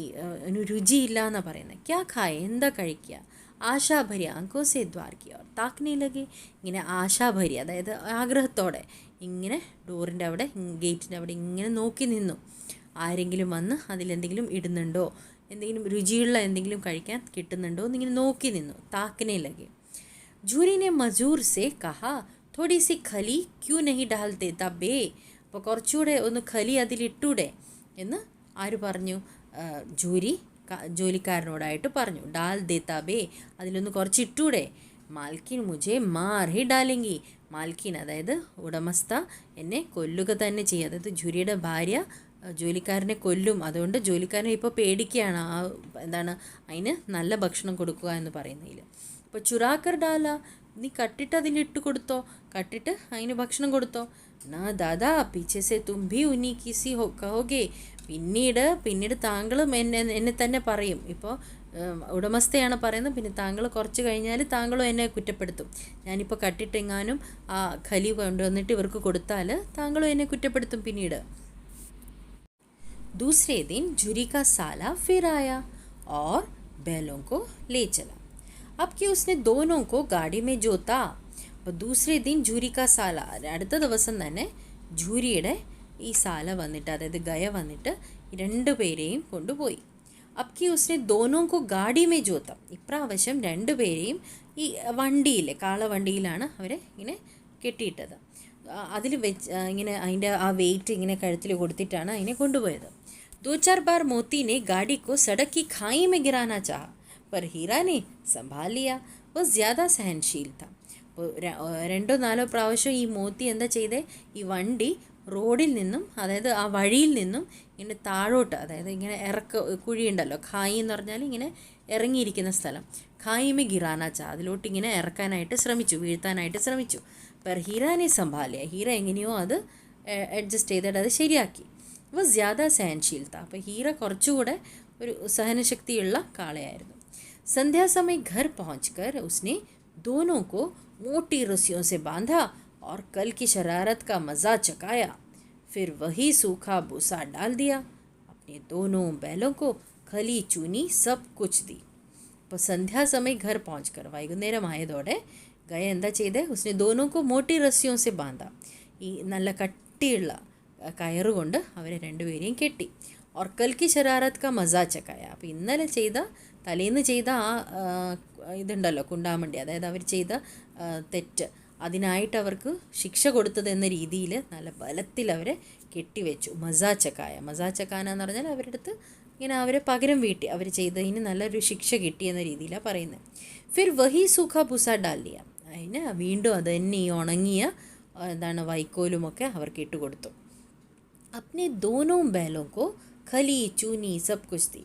ഒരു രുചിയില്ല എന്നാണ് പറയുന്നത്. ക്യാ ഖായ, എന്താ കഴിക്കുക. ആശാഭരി ആങ്കോ സേ ദ്വാർ കി ഓർ താക്നെ ലഗെ, ഇങ്ങനെ ആശാഭരി അതായത് ആഗ്രഹത്തോടെ ഇങ്ങനെ ഡോറിൻ്റെ അവിടെ, ഗേറ്റിൻ്റെ അവിടെ ഇങ്ങനെ നോക്കി നിന്നു. ആരെങ്കിലും വന്ന് അതിലെന്തെങ്കിലും ഇടുന്നുണ്ടോ, എന്തെങ്കിലും രുചിയുള്ള എന്തെങ്കിലും കഴിക്കാൻ കിട്ടുന്നുണ്ടോ എന്നിങ്ങനെ നോക്കി നിന്നു. താക്നെ ലഗെ. ജൂരിനെ മജൂർ സേ കഹാ തോടി സി ഖലി ക്യൂ നഹി ഡാൽ ദേതാ ബേ, അപ്പോൾ കുറച്ചുകൂടെ ഒന്ന് ഖലി അതിലിട്ടൂടെ എന്ന് ആര് പറഞ്ഞു? ജൂരി ജോലിക്കാരനോടായിട്ട് പറഞ്ഞു. ഡാൽ ദേത്താ ബേ, അതിലൊന്ന് കുറച്ചിട്ടൂടെ. മാൽക്കിൻ മുझे മാർ ഹി ഡാലെങ്കി, മാൽക്കിൻ അതായത് ഉടമസ്ഥ എന്നെ കൊല്ലുക തന്നെ ചെയ്യും. അതായത് ജൂരിയുടെ ഭാര്യ ജോലിക്കാരനെ കൊല്ലും. അതുകൊണ്ട് ജോലിക്കാരനെ ഇപ്പോൾ പേടിക്കുകയാണ്. എന്താണ് അതിന് നല്ല ഭക്ഷണം കൊടുക്കുക എന്ന് പറയുന്നതിൽ. ഇപ്പോൾ ചുറാക്കർ ഡാല, നീ കട്ടിട്ട് അതിലിട്ട് കൊടുത്തോ, കട്ടിട്ട് അതിന് ഭക്ഷണം കൊടുത്തോ. നാ ദാദാ പീछे से तुम भी उन्हीं किसी हो कहोगे, പിന്നീട് താങ്കളും എന്നെ തന്നെ പറയും. ഇപ്പോൾ ഉടമസ്ഥയാണ് പറയുന്നത്, പിന്നെ താങ്കൾ കുറച്ച് കഴിഞ്ഞാൽ താങ്കളും എന്നെ കുറ്റപ്പെടുത്തും. ഞാനിപ്പോൾ കട്ടിട്ടെങ്ങാനും ആ ഖലി കൊണ്ടുവന്നിട്ട് ഇവർക്ക് കൊടുത്താൽ താങ്കളും എന്നെ കുറ്റപ്പെടുത്തും പിന്നീട്. दूसरे दिन झुरी का साला फिर आया और बैलों को ले चला. अब कि उसने दोनों को गाड़ी में जोता. അപ്പോൾ ദൂസരേ ദിൻ ജൂരി കാ സാല, അടുത്ത ദിവസം തന്നെ ജൂരിയുടെ ഈ സാല വന്നിട്ട്, അതായത് ഗയ വന്നിട്ട് രണ്ടുപേരെയും കൊണ്ടുപോയി. അബ് കി ഉസ്നെ ദോനോ കോ ഗാഡി മേ ജോത്ത, ഇപ്രാവശ്യം രണ്ടുപേരെയും ഈ വണ്ടിയിൽ, കാളവണ്ടിയിലാണ് അവരെ ഇങ്ങനെ കെട്ടിയിട്ടത്. അതിൽ വെച്ച് ഇങ്ങനെ അതിൻ്റെ ആ വെയിറ്റ് ഇങ്ങനെ കഴുത്തിൽ കൊടുത്തിട്ടാണ് അതിനെ കൊണ്ടുപോയത്. दो चार बार मोती ने गाड़ी को सड़क की खाई में गिराना चाहा, पर हीरा ने संभाल लिया. वो ज़्यादा सहनशील था. രണ്ടോ നാലോ പ്രാവശ്യം ഈ മോത്തി എന്താ ചെയ്തേ, ഈ വണ്ടി റോഡിൽ നിന്നും, അതായത് ആ വഴിയിൽ നിന്നും ഇങ്ങനെ താഴോട്ട്, അതായത് ഇങ്ങനെ കുഴിയുണ്ടല്ലോ, ഖായി എന്ന് പറഞ്ഞാൽ ഇങ്ങനെ ഇറങ്ങിയിരിക്കുന്ന സ്ഥലം, ഖായിമെ ഗിറാനാച്ച, അതിലോട്ട് ഇങ്ങനെ ഇറക്കാനായിട്ട് ശ്രമിച്ചു, വീഴ്ത്താനായിട്ട് ശ്രമിച്ചു. പെർ ഹീറാനെ സംഭാലിയ, ഹീറ എങ്ങനെയോ അത് അഡ്ജസ്റ്റ് ചെയ്തിട്ട് അത് ശരിയാക്കി. അപ്പോൾ ജ്യാദ സഹൻശീലത, അപ്പോൾ ഹീറ കുറച്ചുകൂടെ ഒരു സഹനശക്തിയുള്ള കാളയായിരുന്നു. സന്ധ്യാസമയം ഘർ പहुँच कर उसने दोनों को मोटी रस्सियों से बांधा और कल की शरारत का मज़ा चकाया. फिर वही सूखा भूसा डाल दिया. अपने दोनों बैलों को खली चूनी सब कुछ दी. അപ്പോൾ സന്ധ്യാസമയം ഘർ പहुँच कर, വൈകുന്നേരമായതോടെ ഗയ എന്താ ചെയ്തേ, ഉസ്നെ ദോനോ കോ മോട്ടി റസ്സിയോ സെ ബാന്ധാ, ഈ നല്ല കട്ടിയുള്ള കയറുകൊണ്ട് അവരെ രണ്ടുപേരെയും കെട്ടി. और कल की शरारत का मज़ा चकाया. അപ്പോൾ ഇന്നലെ ചെയ്ത തലേന്ന് ചെയ്ത ഇതുണ്ടല്ലോ കുണ്ടാമണ്ടി, അതായത് അവർ ചെയ്ത തെറ്റ്, അതിനായിട്ട് അവർക്ക് ശിക്ഷ കൊടുത്തതെന്ന രീതിയിൽ നല്ല ബലത്തിൽ അവരെ കെട്ടിവെച്ചു. മസാ ചക്കായ, മസാ ചക്കാന എന്ന് പറഞ്ഞാൽ അവരുടെ അടുത്ത് ഇങ്ങനെ അവരെ പകരം വീട്ടി, അവർ ചെയ്തതിന് നല്ലൊരു ശിക്ഷ കിട്ടിയെന്ന രീതിയിലാണ് പറയുന്നത്. ഫിർ വഹി സൂഖ ഭൂസ ഡാലിയ, അതിന് വീണ്ടും അത് തന്നെ ഈ ഉണങ്ങിയ എന്താണ് വൈക്കോലുമൊക്കെ അവർക്ക് ഇട്ടുകൊടുത്തു. अपने दोनों बैलों को खली चूनी सब कुछ दी.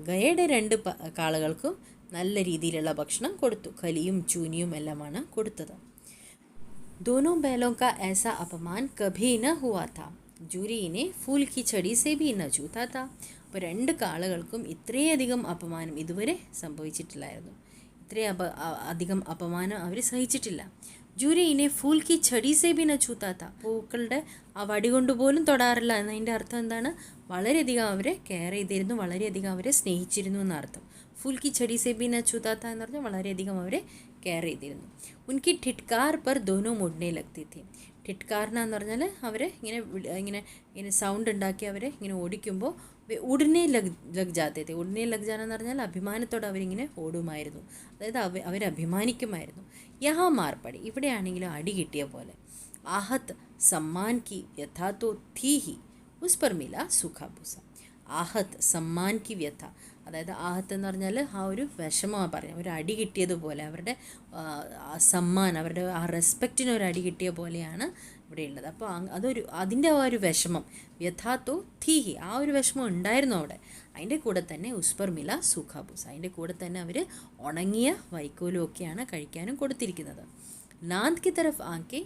ഗയയുടെ രണ്ട് കാളകൾക്കും നല്ല രീതിയിലുള്ള ഭക്ഷണം കൊടുത്തു. ഖലിയും ചൂനിയും എല്ലാമാണ് കൊടുത്തത്. दोनों बैलों का ऐसा अपमान कभी न हुआ था. जूरी ने फूल की छड़ी से भी न छूता था. അപ്പോൾ രണ്ട് കാളകൾക്കും ഇത്രയധികം അപമാനം ഇതുവരെ സംഭവിച്ചിട്ടില്ലായിരുന്നു. അധികം അപമാനം അവർ സഹിച്ചിട്ടില്ല. ജൂരി ഇനെ ഫൂൽ കി ഛടി സേ ബി ന ചൂത്താ താ. പൂക്കളുടെ ആ വടി കൊണ്ട് പോലും തൊടാറില്ല എന്നതിൻ്റെ അർത്ഥം എന്താണ്? വളരെയധികം അവരെ കെയർ ചെയ്തിരുന്നു, വളരെയധികം അവരെ സ്നേഹിച്ചിരുന്നു എന്നർത്ഥം. ഫൂൽ കി ഛടി സേ ബി ന ചൂത്താ താ എന്ന് പറഞ്ഞാൽ വളരെയധികം അവരെ കെയർ ചെയ്തിരുന്നു. ഉൻകി ഠിട്കാർ പർ ദോനോ മുഡ്നെ ലഗ്തി ഥി. ഠിട്കാർന എന്ന് പറഞ്ഞാൽ അവരെ ഇങ്ങനെ ഇങ്ങനെ ഇങ്ങനെ സൗണ്ട് ഉണ്ടാക്കി അവരെ ഇങ്ങനെ ഓടിക്കുമ്പോൾ ഉടനെ ലഗ് ജാത്തെ थे. ഉടനെ ലഗ് ജാന എന്ന് പറഞ്ഞാൽ അഭിമാനത്തോടെ അവരിങ്ങനെ ഓടുമായിരുന്നു, അതായത് അവരഭിമാനിക്കുമായിരുന്നു. യഹാ മാർപ്പടി, ഇവിടെയാണെങ്കിലും അടി കിട്ടിയ പോലെ. आहत सम्मान की व्यथा तो थी ही, उस पर मिला सूखा भूसा. आहत सम्मान की व्यഥ, അതായത് ആഹത്ത് എന്ന് പറഞ്ഞാൽ ആ ഒരു വിഷമമാണ് പറഞ്ഞത്. ഒരു അടി കിട്ടിയതുപോലെ, അവരുടെ സമ്മാൻ, അവരുടെ ആ റെസ്പെക്റ്റിന് ഒരു അടി കിട്ടിയ പോലെയാണ് ഇവിടെ ഉള്ളത്. അപ്പോൾ അതിൻ്റെ ആ ഒരു വിഷമം, വ്യഥാത്തോ തീഹി, ആ ഒരു വിഷമം ഉണ്ടായിരുന്നു അവിടെ. അതിൻ്റെ കൂടെ തന്നെ ഉസ്പർ മില സൂഖാബൂസ, അതിൻ്റെ കൂടെ തന്നെ അവർ ഉണങ്ങിയ വൈക്കോലും ഒക്കെയാണ് കഴിക്കാനും കൊടുത്തിരിക്കുന്നത്. നാന്ത് കി തരഫ് ആങ്കെ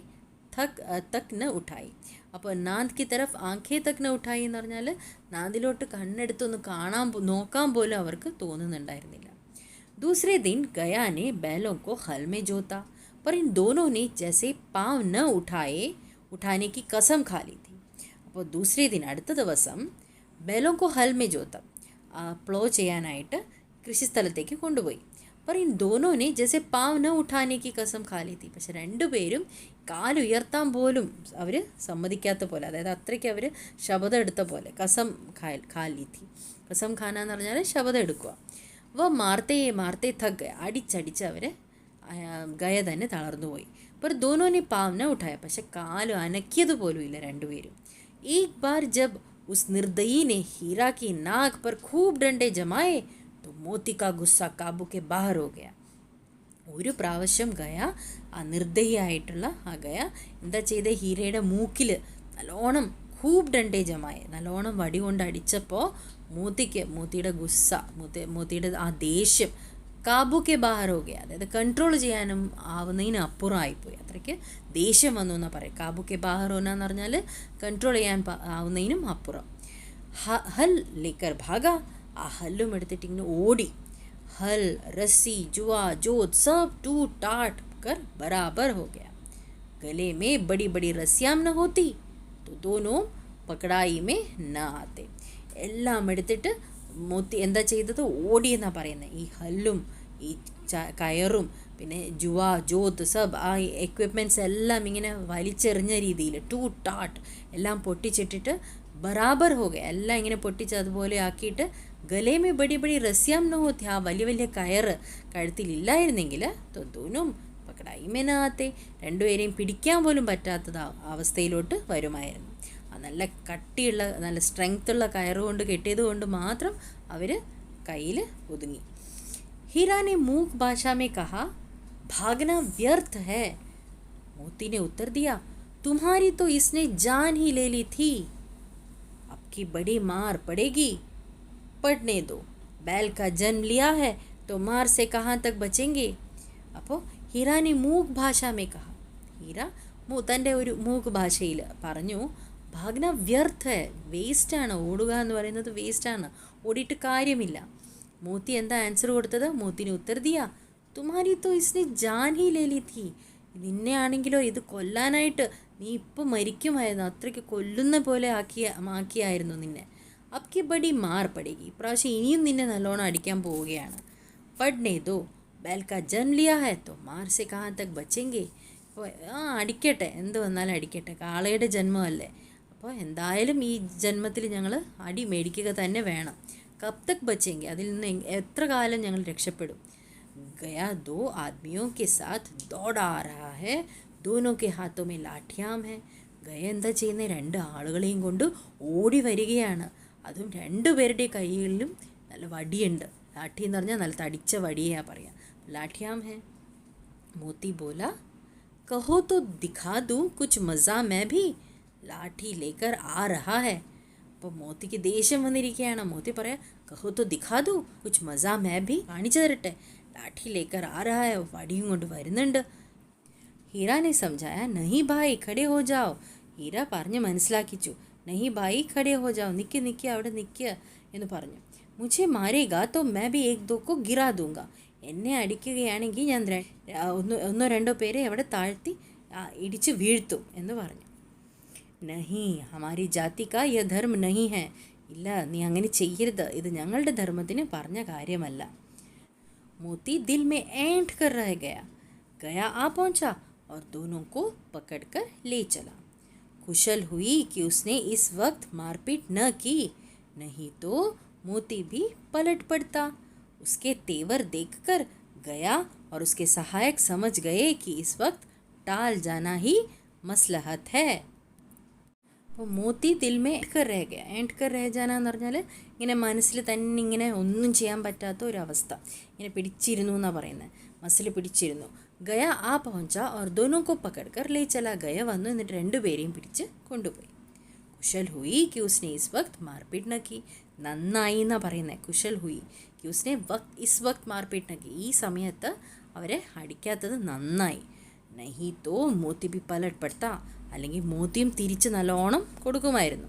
തക് ന ഉഠായി. അപ്പോൾ നാന്ത് കി തരഫ് ആങ്കെ തക് ന ഉഠായി എന്ന് പറഞ്ഞാൽ നാന്തിലോട്ട് കണ്ണെടുത്തൊന്ന് നോക്കാൻ പോലും അവർക്ക് തോന്നുന്നുണ്ടായിരുന്നില്ല. दूसरे दिन गया ने बैलों को हल में जोता, पर इन दोनों ने जैसे पाँव न उठाने की कसम खा ली थी. അപ്പോൾ दूसरे दिन, അടുത്ത ദിവസം, बैलों को हल में जोता, പ്ലോ ചെയ്യാനായിട്ട് കൃഷിസ്ഥലത്തേക്ക് കൊണ്ടുപോയി. पर इन दोनों ने जैसे पाँव न उठाने की कसम खा ली थी. പക്ഷെ രണ്ടുപേരും കാലുയർത്താൻ പോലും അവർ സമ്മതിക്കാത്ത പോലെ, അതായത് അത്രയ്ക്ക് അവർ ശപഥം എടുത്ത പോലെ. കസം ഖാലി തീ, കസം ഖാന എന്ന് പറഞ്ഞാൽ ശപഥം എടുക്കുക. മാർത്തേ തക് ഗയ, അടിച്ചടിച്ച് അവർ ഗയ തന്നെ തളർന്നുപോയി. पर दोनों ने पाँव न उठाया, പക്ഷെ കാല് അനക്കിയത് പോലും ഇല്ല രണ്ടുപേരും. एक बार जब उस निर्दयी ने हीरा की नाक पर खूब डंडे जमाए तो मोती का गुस्सा काबू के बाहर हो गया. ഒരു പ്രാവശ്യം ഗയ, ആ നിർദ്ദയിയായിട്ടുള്ള ആ ഗയ എന്താ ചെയ്ത, ഹീരയുടെ മൂക്കിൽ നല്ലോണം ഖൂബ് ഡണ്ടേ ജമായ, നല്ലോണം വടി കൊണ്ട് അടിച്ചപ്പോൾ മോത്തിയുടെ ഗുസ്സ, മോത്തിയുടെ ആ ദേഷ്യം കാബുക്കെ ബാഹർ ഹോ ഗയ, അതായത് കൺട്രോൾ ചെയ്യാനും ആവുന്നതിന് അപ്പുറമായിപ്പോയി. അത്രയ്ക്ക് ദേഷ്യം വന്നു എന്നാണ് പറയുക. കാബുക്കെ ബാഹർ ഹോന എന്ന് പറഞ്ഞാൽ കൺട്രോൾ ചെയ്യാൻ ആവുന്നതിനും അപ്പുറം. ഹൽ ലേക്കർ ഭാഗ, ആ ഹല്ലും എടുത്തിട്ട് ഇങ്ങനെ ഓടി. हल, रस्सी, जुआ, जोत सब टूट टाट कर बराबर हो गया. गले में बड़ी बड़ी रस्सियाँ न होती तो दोनों पकड़ाई में न आते. എല്ലാം എടുത്തിട്ട് മോത്തി എന്താ ചെയ്തത്, ഓടിയെന്നാണ് പറയുന്നത്. ഈ ഹല്ലും ഈ കയറും പിന്നെ ജുവാ, ജോത്ത്, സബ്, ആ എക്വിപ്മെൻറ്റ്സ് എല്ലാം ഇങ്ങനെ വലിച്ചെറിഞ്ഞ രീതിയിൽ ടൂട്ട് ടാട്ട് എല്ലാം പൊട്ടിച്ചിട്ടിട്ട് ബറാബർ ഹോ ഗയ, എല്ലാം ഇങ്ങനെ പൊട്ടിച്ച് അതുപോലെ ആക്കിയിട്ട് ഗലേമേ ബടി ബടി റസ്യാം നോ ഹോത്തി, ആ വലിയ വലിയ കയറ് കഴുത്തിലില്ലായിരുന്നെങ്കിൽ തൊന്തൂനും പക്കടായിമേനാത്തെ, രണ്ടുപേരെയും പിടിക്കാൻ പോലും പറ്റാത്ത അവസ്ഥയിലോട്ട് വരുമായിരുന്നു. ആ നല്ല കട്ടിയുള്ള നല്ല സ്ട്രെങ്ത്തുള്ള കയറ് കൊണ്ട് കെട്ടിയത് കൊണ്ട് മാത്രം അവർ കയ്യിൽ ഒതുങ്ങി. हीरा ने मूक भाषा में कहा, भागना व्यर्थ है. मोती ने उत्तर दिया, तुम्हारी तो इसने जान ही ले ली थी, अब की बड़ी मार पड़ेगी, पढ़ने दो. बैल का जन्म लिया है तो मार से कहाँ तक बचेंगे. അപ്പോൾ ഹീരാനെ മൂക്ക് ഭാഷാമേ കഹ, ഹീര തൻ്റെ ഒരു മൂക്ക് ഭാഷയിൽ പറഞ്ഞു, ഭാഗ്ന വ്യർത്ഥ, വേസ്റ്റാണ്, ഓടുക എന്ന് പറയുന്നത് വേസ്റ്റാണ്, ഓടിയിട്ട് കാര്യമില്ല. മോത്തി എന്താ ആൻസർ കൊടുത്തത്, മോത്തിനെ ഉത്തരദിയ, തുമാരി തോ ഇസ്നെ ജാൻ ഹി ലേലി തീ, നിന്നെ ആണെങ്കിലോ ഇത് കൊല്ലാനായിട്ട് നീ ഇപ്പോൾ മരിക്കുമായിരുന്നു, അത്രയ്ക്ക് കൊല്ലുന്ന പോലെ ആക്കിയായിരുന്നു നിന്നെ. അബ്കി ബടി മാർ പടേഗി, ഇപ്രാവശ്യം ഇനിയും നിന്നെ നല്ലോണം അടിക്കാൻ പോവുകയാണ്. പഠ്നേ ദോ, बैल का जन्म लिया है तो मार से कहाँ तक बचेंगे. അപ്പോൾ അടിക്കട്ടെ, എന്ത് വന്നാലും അടിക്കട്ടെ, കാളയുടെ ജന്മമല്ലേ, അപ്പോൾ എന്തായാലും ഈ ജന്മത്തിൽ ഞങ്ങൾ അടി മേടിക്കുക തന്നെ വേണം. കബ് തക് ബച്ചെങ്കിൽ, അതിൽ നിന്ന് എത്ര കാലം ഞങ്ങൾ രക്ഷപ്പെടും. गया 2 आदमियों के साथ दौड़ आ रहा है, दोनों के हाथों में लाठियाം है. ഗയ എന്താ ചെയ്യുന്നത്? 2 ആളുകളെയും കൊണ്ട് ഓടി വരികയാണ്. അതും 2 പേരുടെ കൈകളിലും നല്ല വടിയുണ്ട്. ലാഠി എന്ന് പറഞ്ഞാൽ നല്ല തടിച്ച വടിയാ പറയാം. लाठियाം है. मोती बोला, कहो तो दिखा दूँ कुछ मज़ा मैं भी, लाठी लेकर आ रहा है. അപ്പോൾ മോത്തിക്ക് ദേഷ്യം വന്നിരിക്കുകയാണ്. മോത്തി പറയാം, കഹോ തോ ദിഖാ ദൂ കുച്ച് മസാ മേ ഭി, കാണിച്ചു തരട്ടെ. ലാഠി ലേക്കർ ആ രഹാ ഹൈ, വടിയും കൊണ്ട് വരുന്നുണ്ട്. ഹീറാനെ സംജായ, നഹി ഭായി ഖഡേ ഹോ ജാओ. ഹീര പറഞ്ഞ് മനസ്സിലാക്കിച്ചു. നഹി ഭായി ഖഡേ ഹോ ജാओ, നിൽക്ക് അവിടെ നിൽക്കുക എന്ന് പറഞ്ഞു. മുझे മാരേഗാ തോ മേ ഭി ഏക് ദോ കോ ഗിറാ ദൂംഗാ. എന്നെ അടിക്കുകയാണെങ്കിൽ ഞാൻ ഒന്നോ രണ്ടോ പേരെ അവിടെ താഴ്ത്തി ഇടിച്ച് വീഴ്ത്തും എന്ന് പറഞ്ഞു. നഹി, ഹമാരി ജാതി കാ യ ധർമ്മ നഹി ഹൈ. ഇല്ല, നീ അങ്ങനെ ചെയ്യരുത്, ഇത് ഞങ്ങളുടെ ധർമ്മത്തിന് പറഞ്ഞ കാര്യമല്ല. मोती दिल में ऐंठ कर रह गया आ पहुंचा और दोनों को पकड़कर ले चला. कुशल हुई कि उसने इस वक्त मारपीट न की, नहीं तो मोती भी पलट पड़ता. उसके तेवर देखकर गया और उसके सहायक समझ गए कि इस वक्त टाल जाना ही मसलहत है. അപ്പോൾ മോത്തി ദിൽമേ എൻഡ് കർ രഹ ജാന എന്ന് പറഞ്ഞാൽ ഇങ്ങനെ മനസ്സിൽ തന്നെ ഇങ്ങനെ ഒന്നും ചെയ്യാൻ പറ്റാത്ത ഒരവസ്ഥ, ഇങ്ങനെ പിടിച്ചിരുന്നു എന്നാണ് പറയുന്നത്. മസിൽ പിടിച്ചിരുന്നു. ഗയ ആ പहुंच और दोनों को पकड़कर ले चला. ഗയ വന്നു, എന്നിട്ട് 2 പേരെയും പിടിച്ച് കൊണ്ടുപോയി. കുശൽ ഹുയി कि उसने इस वक्त मारपीट न की. നന്നായി എന്നാണ് പറയുന്നത്. കുശൽ ഹുയി कि उसने इस वक्त मारपीट न की. ഈ സമയത്ത് അവരെ അടിക്കാത്തത് നന്നായി. നഹി തോ മോത്തി ബി പലട്ട് പടുത്ത, അല്ലെങ്കിൽ മോത്തിയും തിരിച്ച് നല്ലോണം കൊടുക്കുമായിരുന്നു.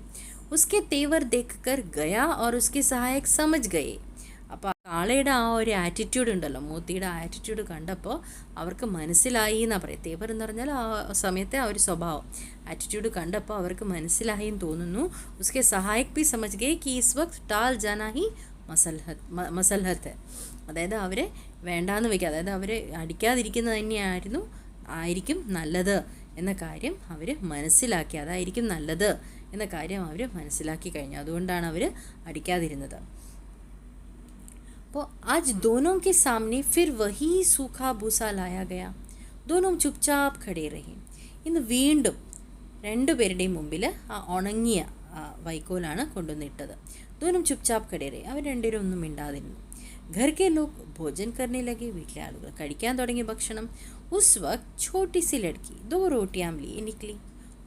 ഉസ്കെ തേവർ ദേക്കർ ഗയ ഓർ ഉസ്കെ സഹായക് സമജ് ഗയേ. അപ്പോൾ ആളയുടെ ആ ഒരു ആറ്റിറ്റ്യൂഡ് ഉണ്ടല്ലോ, മോത്തിയുടെ ആറ്റിറ്റ്യൂഡ് കണ്ടപ്പോൾ അവർക്ക് മനസ്സിലായി എന്നാണ് പറയുക. തേവർ എന്ന് പറഞ്ഞാൽ ആ സമയത്തെ ആ ഒരു സ്വഭാവം, ആറ്റിറ്റ്യൂഡ് കണ്ടപ്പോൾ അവർക്ക് മനസ്സിലായി എന്ന് തോന്നുന്നു. ഉസ്കെ സഹായക് ബി സമജ് ഗയേ കി ഇസ് വക്ത് ടാൽ ജാനാ ഹി മസൽഹത്ത്. അതായത് അവരെ വേണ്ടാന്ന് വയ്ക്കുക, അതായത് അവരെ അടിക്കാതിരിക്കുന്നത് ആയിരിക്കും നല്ലത് എന്ന കാര്യം അവർ മനസ്സിലാക്കി. അതായിരിക്കും നല്ലത് എന്ന കാര്യം അവർ മനസ്സിലാക്കി കഴിഞ്ഞു. അതുകൊണ്ടാണ് അവർ അടിക്കാതിരുന്നത്. അപ്പോൾ ആജ് ദോനോं के सामने फिर वही सूखा भूसा लाया गया. दोनों चुपचाप खड़े रहे. ഇന്ന് വീണ്ടും 2 പേരുടെയും മുമ്പിൽ ആ ഉണങ്ങിയ വൈക്കോലാണ് കൊണ്ടുവന്നിട്ടത്. दोनों चुपचाप खड़े रहे. അവർ 2 പേരും ഒന്നും മിണ്ടാതിരുന്നു. घर के लोग भोजन करने लगे. വീട്ടിലെ ആളുകൾ കഴിക്കാൻ തുടങ്ങി ഭക്ഷണം. उस वक्त छोटी सी लड़की 2 रोटियां लिए निकली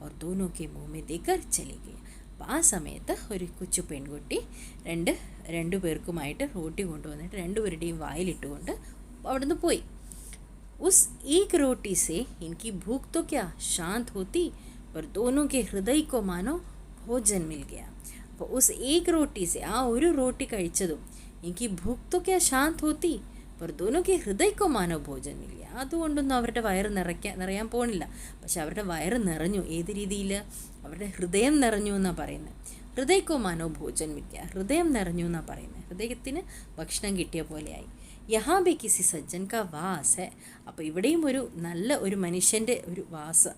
और दोनों के मुंह में देकर चली गई. അപ്പോൾ ആ സമയത്ത് ഒരു കൊച്ചു പെൺകുട്ടി 2 പേർക്കുമായിട്ട് റോട്ടി കൊണ്ടുവന്നിട്ട് 2 പേരുടെയും വായിലിട്ടുകൊണ്ട് അവിടുന്ന് പോയി. उस एक रोटी से इनकी भूख तो क्या शांत होती, पर दोनों के हृदय को मानो भोजन मिल गया. അപ്പോൾ उस एक रोटी से, ആ ഒരു റോട്ടി കഴിച്ചതും എനിക്ക് ഭൂഖ് तो क्या शांत होती, पर दोनों के हृदय को मानो भोजन मिल गया. അതുകൊണ്ടൊന്നും അവരുടെ വയറ് നിറയാൻ പോണില്ല. പക്ഷെ അവരുടെ വയറ് നിറഞ്ഞു. ഏത് രീതിയിൽ? അവരുടെ ഹൃദയം നിറഞ്ഞു എന്നാണ് പറയുന്നത്. ഹൃദയക്കോ മാനോ ഭോജൻ മില്യ, ഹൃദയം നിറഞ്ഞു എന്നാണ് പറയുന്നത്. ഹൃദയത്തിന് ഭക്ഷണം കിട്ടിയ പോലെയായി. യഹാ ബി കിസി സജ്ജൻ കാ വാസ് ഹെ. അപ്പോൾ ഇവിടെയും നല്ല ഒരു മനുഷ്യൻ്റെ ഒരു വാസം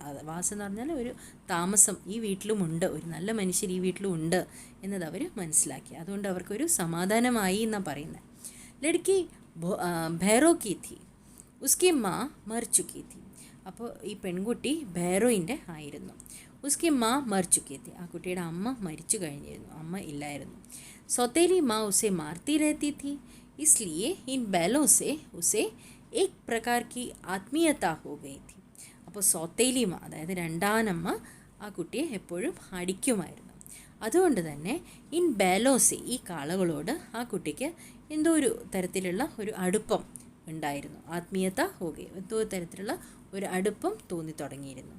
എന്ന് പറഞ്ഞാൽ ഒരു താമസം ഈ വീട്ടിലുമുണ്ട്, ഒരു നല്ല മനുഷ്യർ ഈ വീട്ടിലും ഉണ്ട് എന്നത് അവർ മനസ്സിലാക്കി. അതുകൊണ്ട് അവർക്കൊരു സമാധാനമായി എന്നാണ് പറയുന്നത്. ലഡ്കി ഭൈറോ കി थी, उसकी माँ मर चुकी थी. അപ്പോൾ ഈ പെൺകുട്ടി ഭൈറോയിൻ്റെ ആയിരുന്നു. उसकी माँ मर चुकी थी. ആ കുട്ടിയുടെ അമ്മ മരിച്ചു കഴിഞ്ഞിരുന്നു, അമ്മ ഇല്ലായിരുന്നു. सौतेली माँ उसे मारती रहती थी, इसलिए इन बैलों से उसे एक प्रकार की आत्मीयता हो गई थी. അപ്പോൾ സൗത്തേലി മാ, അതായത് രണ്ടാനമ്മ ആ കുട്ടിയെ എപ്പോഴും അടിക്കുമായിരുന്നു. അതുകൊണ്ട് തന്നെ ഇൻ ബാലോസെ, ഈ കാളകളോട് ആ കുട്ടിക്ക് എന്തോ ഒരു തരത്തിലുള്ള ഒരു അടുപ്പം ഉണ്ടായിരുന്നു. ആത്മീയത ഹോകെ, എന്തോ തരത്തിലുള്ള ഒരു അടുപ്പം തോന്നി തുടങ്ങിയിരുന്നു.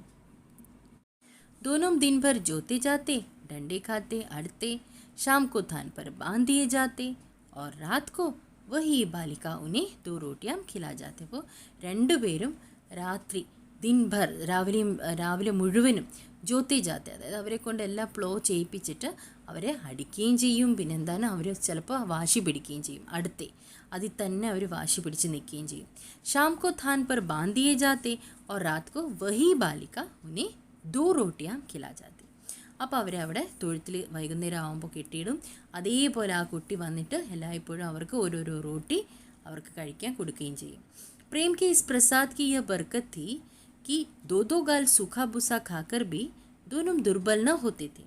दोनों दिन भर जोते जाते, डंडे खाते, अड़ते, शाम को थान पर बांध दिए जाते और रात को वही बालिका उन्हें 2 रोटियां खिला जाते. അപ്പോൾ 2 പേരും രാത്രി ദിൻഭർ, രാവിലെ മുഴുവനും ജ്യോതി ജാത്തെ, അതായത് അവരെ കൊണ്ട് എല്ലാം പ്ലോ ചെയ്യിപ്പിച്ചിട്ട് അവരെ അടിക്കുകയും ചെയ്യും. പിന്നെന്താണ്, അവർ ചിലപ്പോൾ വാശി പിടിക്കുകയും ചെയ്യും. അടുത്തേ അതിൽ തന്നെ അവർ വാശി പിടിച്ച് നിൽക്കുകയും ചെയ്യും. शाम को थान पर बांध दिए जाते और रात को वही बालिका उन्हें 2 रोटियां खिला जाती. അപ്പോൾ അവരെ അവിടെ തൊഴുത്തിൽ വൈകുന്നേരം ആകുമ്പോൾ കെട്ടിയിടും. അതേപോലെ ആ കുട്ടി വന്നിട്ട് എല്ലായ്പ്പോഴും അവർക്ക് ഓരോരോ റോട്ടി അവർക്ക് കഴിക്കാൻ കൊടുക്കുകയും ചെയ്യും. प्रेम के इस प्रसाद की यह बरकत थी कि दो दो गाल सूखा भूसा खाकर भी दोनों दुर्बल न होते थे.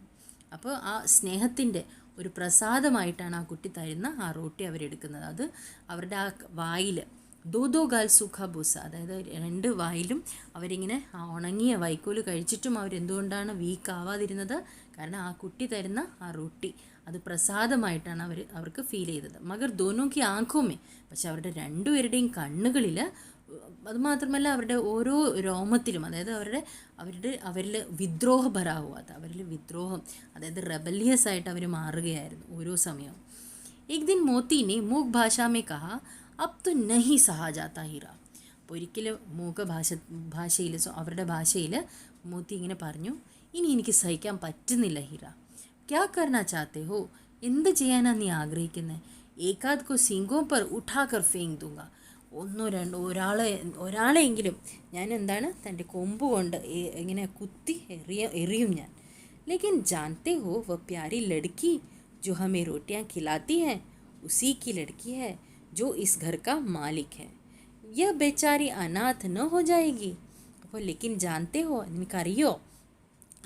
അപ്പോൾ ആ സ്നേഹത്തിൻ്റെ ഒരു പ്രസാദമായിട്ടാണ് ആ കുട്ടി തരുന്ന ആ റോട്ടി അവരെടുക്കുന്നത്. അത് അവരുടെ ആ വായിൽ ദോ ഗാൽ സുഖ ബൂസ, അതായത് രണ്ട് വായിലും അവരിങ്ങനെ ആ ഉണങ്ങിയ വൈക്കോല് കഴിച്ചിട്ടും അവരെന്തുകൊണ്ടാണ് വീക്ക് ആവാതിരുന്നത്? കാരണം ആ കുട്ടി തരുന്ന ആ റൊട്ടി അത് പ്രസാദമായിട്ടാണ് അവർക്ക് ഫീൽ ചെയ്തത്. മഗർ ദോനോക്ക് ആഖോമേ, പക്ഷെ അവരുടെ രണ്ടുപേരുടെയും കണ്ണുകളിൽ, അതുമാത്രമല്ല അവരുടെ ഓരോ രോമത്തിലും, അതായത് അവരിൽ വിദ്രോഹ ഭരാഹുവാത്ത, അവരിൽ വിദ്രോഹം, അതായത് റെബല്യസ് ആയിട്ട് അവർ മാറുകയായിരുന്നു ഓരോ സമയവും. एक दिन मोती ने मूक भाषा में कहा अब तो नहीं सहा जाता हीरा. അപ്പോൾ ഒരിക്കലും ഭാഷയിൽ അവരുടെ ഭാഷയിൽ മോത്തി ഇങ്ങനെ പറഞ്ഞു, ഇനി എനിക്ക് സഹിക്കാൻ പറ്റുന്നില്ല ഹീര. ക്യാ കർണ ചാത്തെ ഹോ, എന്ത് ചെയ്യാനാണ് നീ ആഗ്രഹിക്കുന്നത്? ഏകാദ് കോ സിംഗോ പർ ഉഠാക്കർ ഫേങ് ദൂങ്ക, ഒന്നോ രണ്ടോ ഒരാളെയെങ്കിലും ഞാൻ തൻ്റെ കൊമ്പ് കൊണ്ട് ഇങ്ങനെ കുത്തി എറിയും ഞാൻ. ലേക്കിൻ ജാനത്തെ ഹോ വ പ്യാരി ലड़की जो हमें रोटियां खिलाती है उसी की लड़की है जो इस घर का मालिक है. यह बेचारी अनाथ न हो जाएगी. അപ്പോൾ ലേക്കിൻ ജാനത്തെ ഹോ, എനിക്കറിയോ,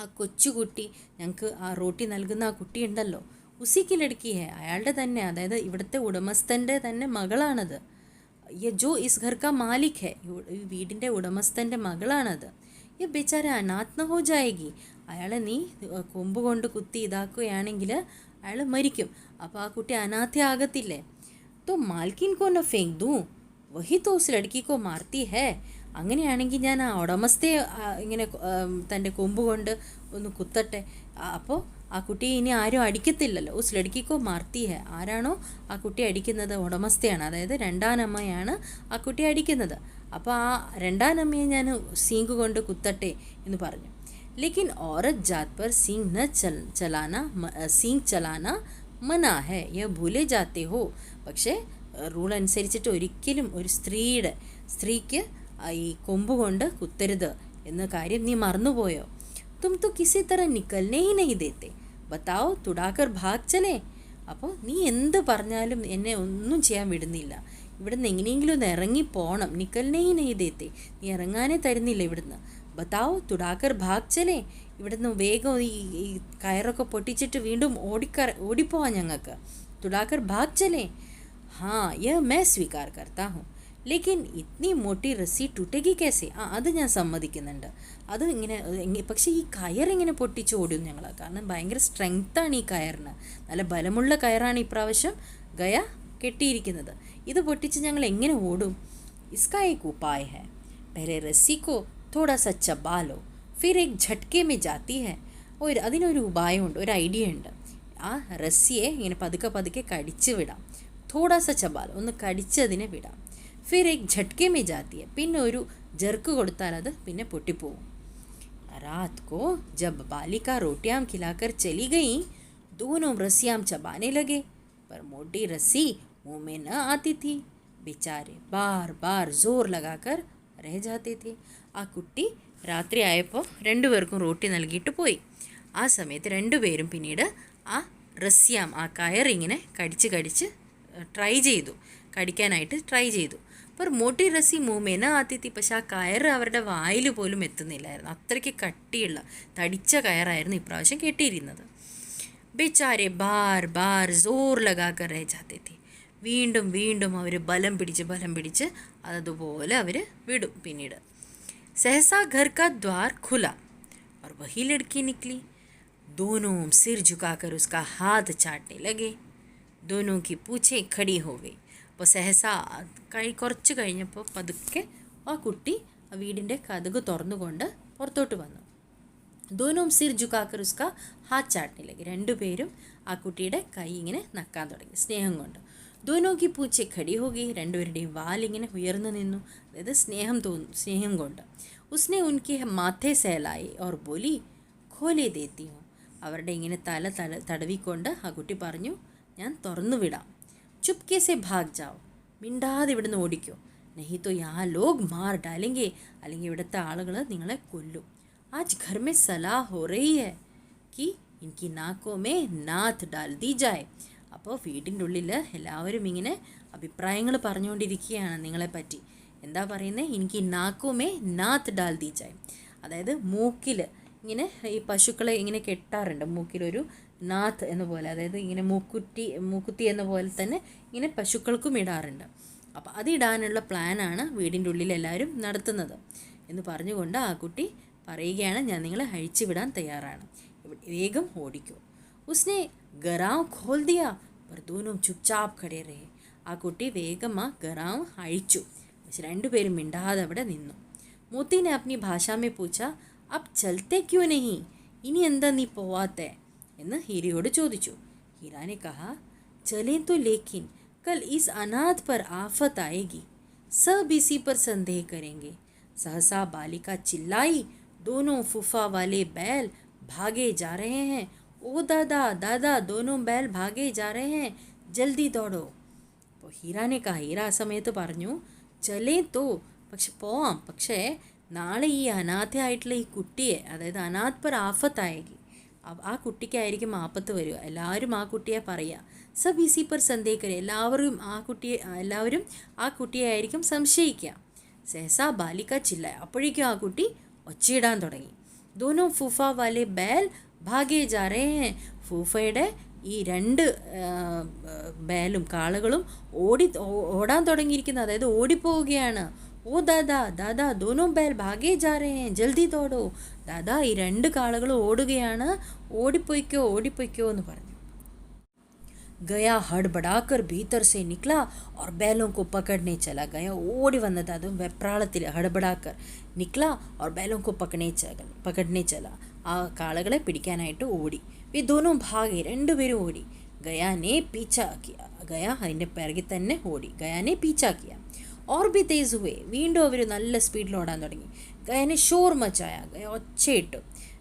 ആ കൊച്ചുകുട്ടി, ഞങ്ങൾക്ക് ആ റോട്ടി നൽകുന്ന ആ കുട്ടി ഉണ്ടല്ലോ, ഉസിക്ക് ലടുക്കി ഹെ, അയാളുടെ തന്നെ, അതായത് ഇവിടുത്തെ ഉടമസ്ഥൻ്റെ തന്നെ മകളാണത്. ജോ ഇസ് ഘർ കാ മാലിക് ഹെ, ഈ വീടിൻ്റെ ഉടമസ്ഥൻ്റെ മകളാണത്. ഈ ബേച്ചാര അനാഥ് ന ഹോ ജായേഗി, അയാളെ നീ കൊമ്പ് കൊണ്ട് കുത്തി ഇതാക്കുകയാണെങ്കിൽ അയാൾ മരിക്കും. അപ്പോൾ ആ കുട്ടി അനാഥയാകത്തില്ലേ? തോ മാൽക്കിൻ കോ ന ഫേങ് ദൂ വഹി തോ ഉസ് ലഡ്കി കോ മാർത്തി ഹേ. അങ്ങനെയാണെങ്കിൽ ഞാൻ ആ ഉടമസ്ഥയെ ഇങ്ങനെ തൻ്റെ കൊമ്പ് കൊണ്ട് ഒന്ന് കുത്തട്ടെ. അപ്പോൾ ആ കുട്ടിയെ ഇനി ആരും അടിക്കത്തില്ലല്ലോ. ഉസ് ലഡ്കിക്കോ മാർത്തി ഹേ, ആരാണോ ആ കുട്ടി അടിക്കുന്നത് ഉടമസ്ഥയാണ്, അതായത് രണ്ടാനമ്മയാണ് ആ കുട്ടി അടിക്കുന്നത്. അപ്പോൾ ആ രണ്ടാനമ്മയെ ഞാൻ സീങ്ക് കൊണ്ട് കുത്തട്ടെ എന്ന് പറഞ്ഞു. लेकिन औरत जात पर सींग चलाना मना है, यह भूले जाते हो. പക്ഷേ റൂൾ അനുസരിച്ചിട്ട് ഒരിക്കലും ഒരു സ്ത്രീക്ക് ഈ കൊമ്പ് കൊണ്ട് കുത്തരുത് എന്ന കാര്യം നീ മറന്നുപോയോ? തും തു കിസി തര നിക്കൽനേ ഹി നഹി ദേത്തെ, ബതാओ തുടാക്കർ ഭാഗ് ചലേ. അപ്പോൾ നീ എന്ത് പറഞ്ഞാലും എന്നെ ഒന്നും ചെയ്യാൻ വിടുന്നില്ല, ഇവിടുന്ന് എങ്ങനെയെങ്കിലും ഒന്ന് ഇറങ്ങി പോകണം. നിക്കൽനേ ഹി നഹി ദേത്തെ, നീ ഇറങ്ങാനേ തരുന്നില്ല ഇവിടുന്ന്. ബതാओ തുടാക്കർ ഭാഗ് ചലേ, ഇവിടുന്ന് വേഗം ഈ കയറൊക്കെ പൊട്ടിച്ചിട്ട് വീണ്ടും ഓടിപ്പോവാം ഞങ്ങൾക്ക്. തുടാക്കർ ഭാഗ് ചലേ. ഹാ യഹ് മേ സ്വീകാർ കർത്താ ഹൂँ, ലേക്കിൻ ഇത്നി മോട്ടി റസ്സി ടൂട്ടേഗി കേസെ. അത് ഞാൻ സമ്മതിക്കുന്നുണ്ട്, അത് ഇങ്ങനെ, പക്ഷേ ഈ കയറിങ്ങനെ പൊട്ടിച്ച് ഓടും ഞങ്ങൾ, കാരണം ഭയങ്കര സ്ട്രെങ്ത്താണ് ഈ കയറിന്, നല്ല ബലമുള്ള കയറാണ് ഇപ്രാവശ്യം ഗയ കെട്ടിയിരിക്കുന്നത്. ഇത് പൊട്ടിച്ച് ഞങ്ങൾ എങ്ങനെ ഓടും? ഇസ്കാ ഏക് ഉപായ് ഹൈ, പെഹലെ റസ്സി കോ തോടാ സ ചബാ ലോ ഫിർ ഏക് ഝട്കെ മേ ജാത്തി ഹൈ. അതിനൊരു ഉപായമുണ്ട്, ഒരു ഐഡിയ ഉണ്ട്. ആ റസ്സിയെ ഇങ്ങനെ പതുക്കെ പതുക്കെ കടിച്ച് വിടാം. തോടാ സ ചബാൽ, ഒന്ന് കടിച്ചതിനെ വിടാം. ഫിർ ഏക് ഝട്കെ മേ ജാത്തി ഹൈ, പിന്നെ ഒരു ജർക്ക് കൊടുത്താൽ അത് പിന്നെ പൊട്ടിപ്പോവും. രാത് കോ ജബ് ബാലിക റോട്ടിയാം ഖിലാക്കർ ചലി ഗയി दोनों रस्सियाँ चबाने लगे पर मोटी रस्सी मुँह में न आती थी. बेचारे बार बार जोर लगाकर रह जाते थे. ആ കുട്ടി രാത്രി ആയപ്പോൾ രണ്ടുപേർക്കും റോട്ടി നൽകിയിട്ട് പോയി. ആ സമയത്ത് രണ്ടുപേരും പിന്നീട് ആ റസ്യാം, ആ കയറിങ്ങനെ കടിച്ച് കടിക്കാനായിട്ട് ട്രൈ ചെയ്തു. അപ്പോൾ മോട്ടി റസ്സി മൂമേന ആത്തിത്തി, പക്ഷെ ആ കയറ് അവരുടെ വായിൽ പോലും എത്തുന്നില്ലായിരുന്നു, അത്രയ്ക്ക് കട്ടിയുള്ള തടിച്ച കയറായിരുന്നു ഇപ്രാവശ്യം കെട്ടിയിരുന്നത്. ബേച്ചാരെ ബാർ ബാർ സോർ ലഗാക്കർ രഹ ജാത്തെ थे. വീണ്ടും വീണ്ടും അവർ ബലം പിടിച്ച് അതുപോലെ അവർ വിടും. പിന്നീട് सहसा घर का द्वार खुला और वही लड़की निकली. दोनों सिर झुकाकर उसका हाथ चाटने लगे. दोनों की पूछें खड़ी हो गई. അപ്പോൾ സഹസ കുറച്ച് കഴിഞ്ഞപ്പോൾ പതുക്കെ ആ കുട്ടി ആ വീടിൻ്റെ കതക് തുറന്നുകൊണ്ട് പുറത്തോട്ട് വന്നു. ദോനോം സിർ ജുക്കാക്കർ ഉസ്ക ഹാത്ത് ചാട്ടനെ ലഗി. രണ്ടുപേരും ആ കുട്ടിയുടെ കൈ ഇങ്ങനെ നക്കാൻ തുടങ്ങി സ്നേഹം കൊണ്ട്. ദോനോക്ക് പൂച്ചെ ഖടി ഹോഗി, രണ്ടുപേരുടെയും വാലിങ്ങനെ ഉയർന്നു നിന്നു, അതായത് സ്നേഹം കൊണ്ട്. ഉസ്നെ ഉൻകി മാഥേ സേലായി ഓർ ബോലി ഖോലെ ദേത്തി ഹോ. അവരുടെ ഇങ്ങനെ തല തടവിക്കൊണ്ട് ആ കുട്ടി പറഞ്ഞു, ഞാൻ തുറന്നു വിടാം. ചുപ്കെ സെ ഭാഗ് ജാओ, മിണ്ടാതെ ഇവിടുന്ന് ഓടിക്കോ. നഹി തോ യഹാ ലോഗ് മാർ ഡാലെങ്കെ, അല്ലെങ്കിൽ ഇവിടുത്തെ ആളുകൾ നിങ്ങളെ കൊല്ലും. आज घर में सलाह हो रही है कि ഇൻകി നാക്കോ മേ നാത്ത് ഡാൽ ദി ജായ്. അപ്പോൾ വീടിൻ്റെ ഉള്ളിൽ എല്ലാവരും ഇങ്ങനെ അഭിപ്രായങ്ങൾ പറഞ്ഞുകൊണ്ടിരിക്കുകയാണ് നിങ്ങളെപ്പറ്റി. എന്താ പറയുന്നത്? എനിക്ക് നാക്കോ മേ നാത്ത് ഡാൽ ദി ജായ്. അതായത് മൂക്കിൽ ഇങ്ങനെ ഈ പശുക്കളെ ഇങ്ങനെ കെട്ടാറുണ്ട്, മൂക്കിലൊരു നാത്ത് എന്ന പോലെ, അതായത് ഇങ്ങനെ മൂക്കുത്തി എന്ന പോലെ തന്നെ ഇങ്ങനെ പശുക്കൾക്കും ഇടാറുണ്ട്. അപ്പോൾ അതിടാനുള്ള പ്ലാനാണ് വീടിൻ്റെ ഉള്ളിൽ എല്ലാവരും നടത്തുന്നത് എന്ന് പറഞ്ഞുകൊണ്ട് ആ കുട്ടി പറയുകയാണ്, ഞാൻ നിങ്ങളെ അഴിച്ചുവിടാൻ തയ്യാറാണ്, വേഗം ഓടിക്കൂ. ഉസ്നെ ഗറാവ് ഖോൽ ദിയാ പർ ദോനോ ചുപ്ചാപ്പ് ഖടേ രഹേ. ആ കുട്ടി വേഗം ആ ഗറാവ് അഴിച്ചു. പക്ഷെ രണ്ടുപേരും മിണ്ടാതെ അവിടെ നിന്നു. മോത്തിനെ അപ്നി ഭാഷാമേ പൂച്ച, അബ് ചലത്തെ ക്യൂ നഹി, ഇനി എന്താ നീ പോവാത്തെ എന്ന് ഹീരയോട് ചോദിച്ചു. हीरा ने कहा, चलें तो लेकिन कल इस अनाथ पर आफत आएगी, सब इसी पर संदेह करेंगे. सहसा बालिका चिल्लाई, दोनों फूफा वाले बैल भागे जा रहे हैं. ओ दादा दादा, दोनों बैल भागे जा रहे हैं, जल्दी दौड़ो. അപ്പോൾ ഹീരാനെ കഹ, ഹീര ആ സമയത്ത് പറഞ്ഞു, ചലേ തോ, പക്ഷെ പോവാം, പക്ഷേ നാളെ ഈ അനാഥയായിട്ടുള്ള ഈ കുട്ടിയെ, അതായത് അനാഥ് പർ ആഫത്തായേക്ക്, ആ കുട്ടിക്കായിരിക്കും ആപത്ത് വരിക. എല്ലാവരും ആ കുട്ടിയെ പറയുക. സബ് ഇസി പർ സന്ദേഹം, എല്ലാവരും ആ കുട്ടിയെ ആയിരിക്കും സംശയിക്കുക. സഹസാ ബാലിക ചില്ല, അപ്പോഴേക്കും ആ കുട്ടി ഒച്ചയിടാൻ തുടങ്ങി. ദോനോ ഫൂഫ വാലെ ബേൽ ഭാഗേ ജാ രേ ഹേ. ഫൂഫയുടെ ഈ രണ്ട് ബേലും കാളകളും ഓടാൻ തുടങ്ങിയിരിക്കുന്നത്, അതായത് ഓടിപ്പോവുകയാണ്. ഓ ദാദാ ദാദാ, ദോനോ ബേൽ ഭാഗേ ജാ രേ ഹേ, ജൽദി തോടോ. ദാദാ, ഈ രണ്ട് കാളകൾ ഓടുകയാണ്, ഓടിപ്പോയിക്കോ എന്ന് പറഞ്ഞു. गया हड़बड़ाकर भीतर से निकला और बैलों को पकड़ने चला गया. ഓടി വന്നത്, അതും വെപ്രാളത്തിൽ, ഹടബടാക്കർ നിക്ല ഓർ बैलों को पकड़ने चला. ആ കാളകളെ പിടിക്കാനായിട്ട് ഓടി. വി ദോനോ ഭാഗെ, രണ്ടുപേരും ഓടി. ഗയാനെ പീച്ചാക്കിയ, ഗയ അതിൻ്റെ പിറകിൽ തന്നെ ഓടി. ഗയാനെ പീച്ചാക്കിയ ഓർ ബി തേസ് ഹുവേ, വീണ്ടും അവർ നല്ല സ്പീഡിൽ ഓടാൻ തുടങ്ങി. ഗയാനെ ഷോർ മച്ചായ, ഗയ ഒച്ചയിട്ടു.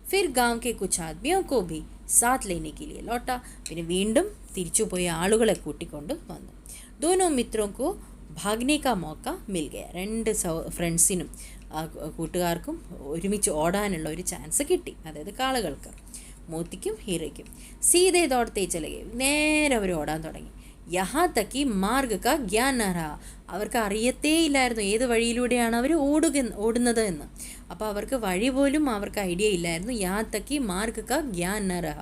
ഫിർ ഗാവ് കെ കുച്ച് ആദ്മിയോ കോ ഭി സാത്ത് ലേനെ കെ ലിയെ ലോട്ട. പിന്നെ വീണ്ടും തിരിച്ചു പോയി ആളുകളെ കൂട്ടിക്കൊണ്ട് വന്നു. ദോനോ മിത്രോക്കോ ഭാഗ്നെ കാ മോക്ക മിൽ ഗയ. രണ്ട് ഫ്രണ്ട്സിനും കൂട്ടുകാർക്കും ഒരുമിച്ച് ഓടാനുള്ള ഒരു ചാൻസ് കിട്ടി, അതായത് കാളകൾക്ക്, മോത്തിക്കും ഹീറയ്ക്കും. സീതേ ദോടത്തേ ചലകെ, നേരെ അവർ ഓടാൻ തുടങ്ങി. യഹാ തക്കി മാർഗ് കാ ഗ്യാൻ നഹ, അവർക്ക് അറിയത്തേ ഇല്ലായിരുന്നു ഏത് വഴിയിലൂടെയാണ് അവർ ഓടുന്നത് എന്ന്. അപ്പോൾ അവർക്ക് വഴി പോലും അവർക്ക് ഐഡിയ ഇല്ലായിരുന്നു. യഹാ തക്കി മാർഗ് കാ ഗ്യാൻ നഹ,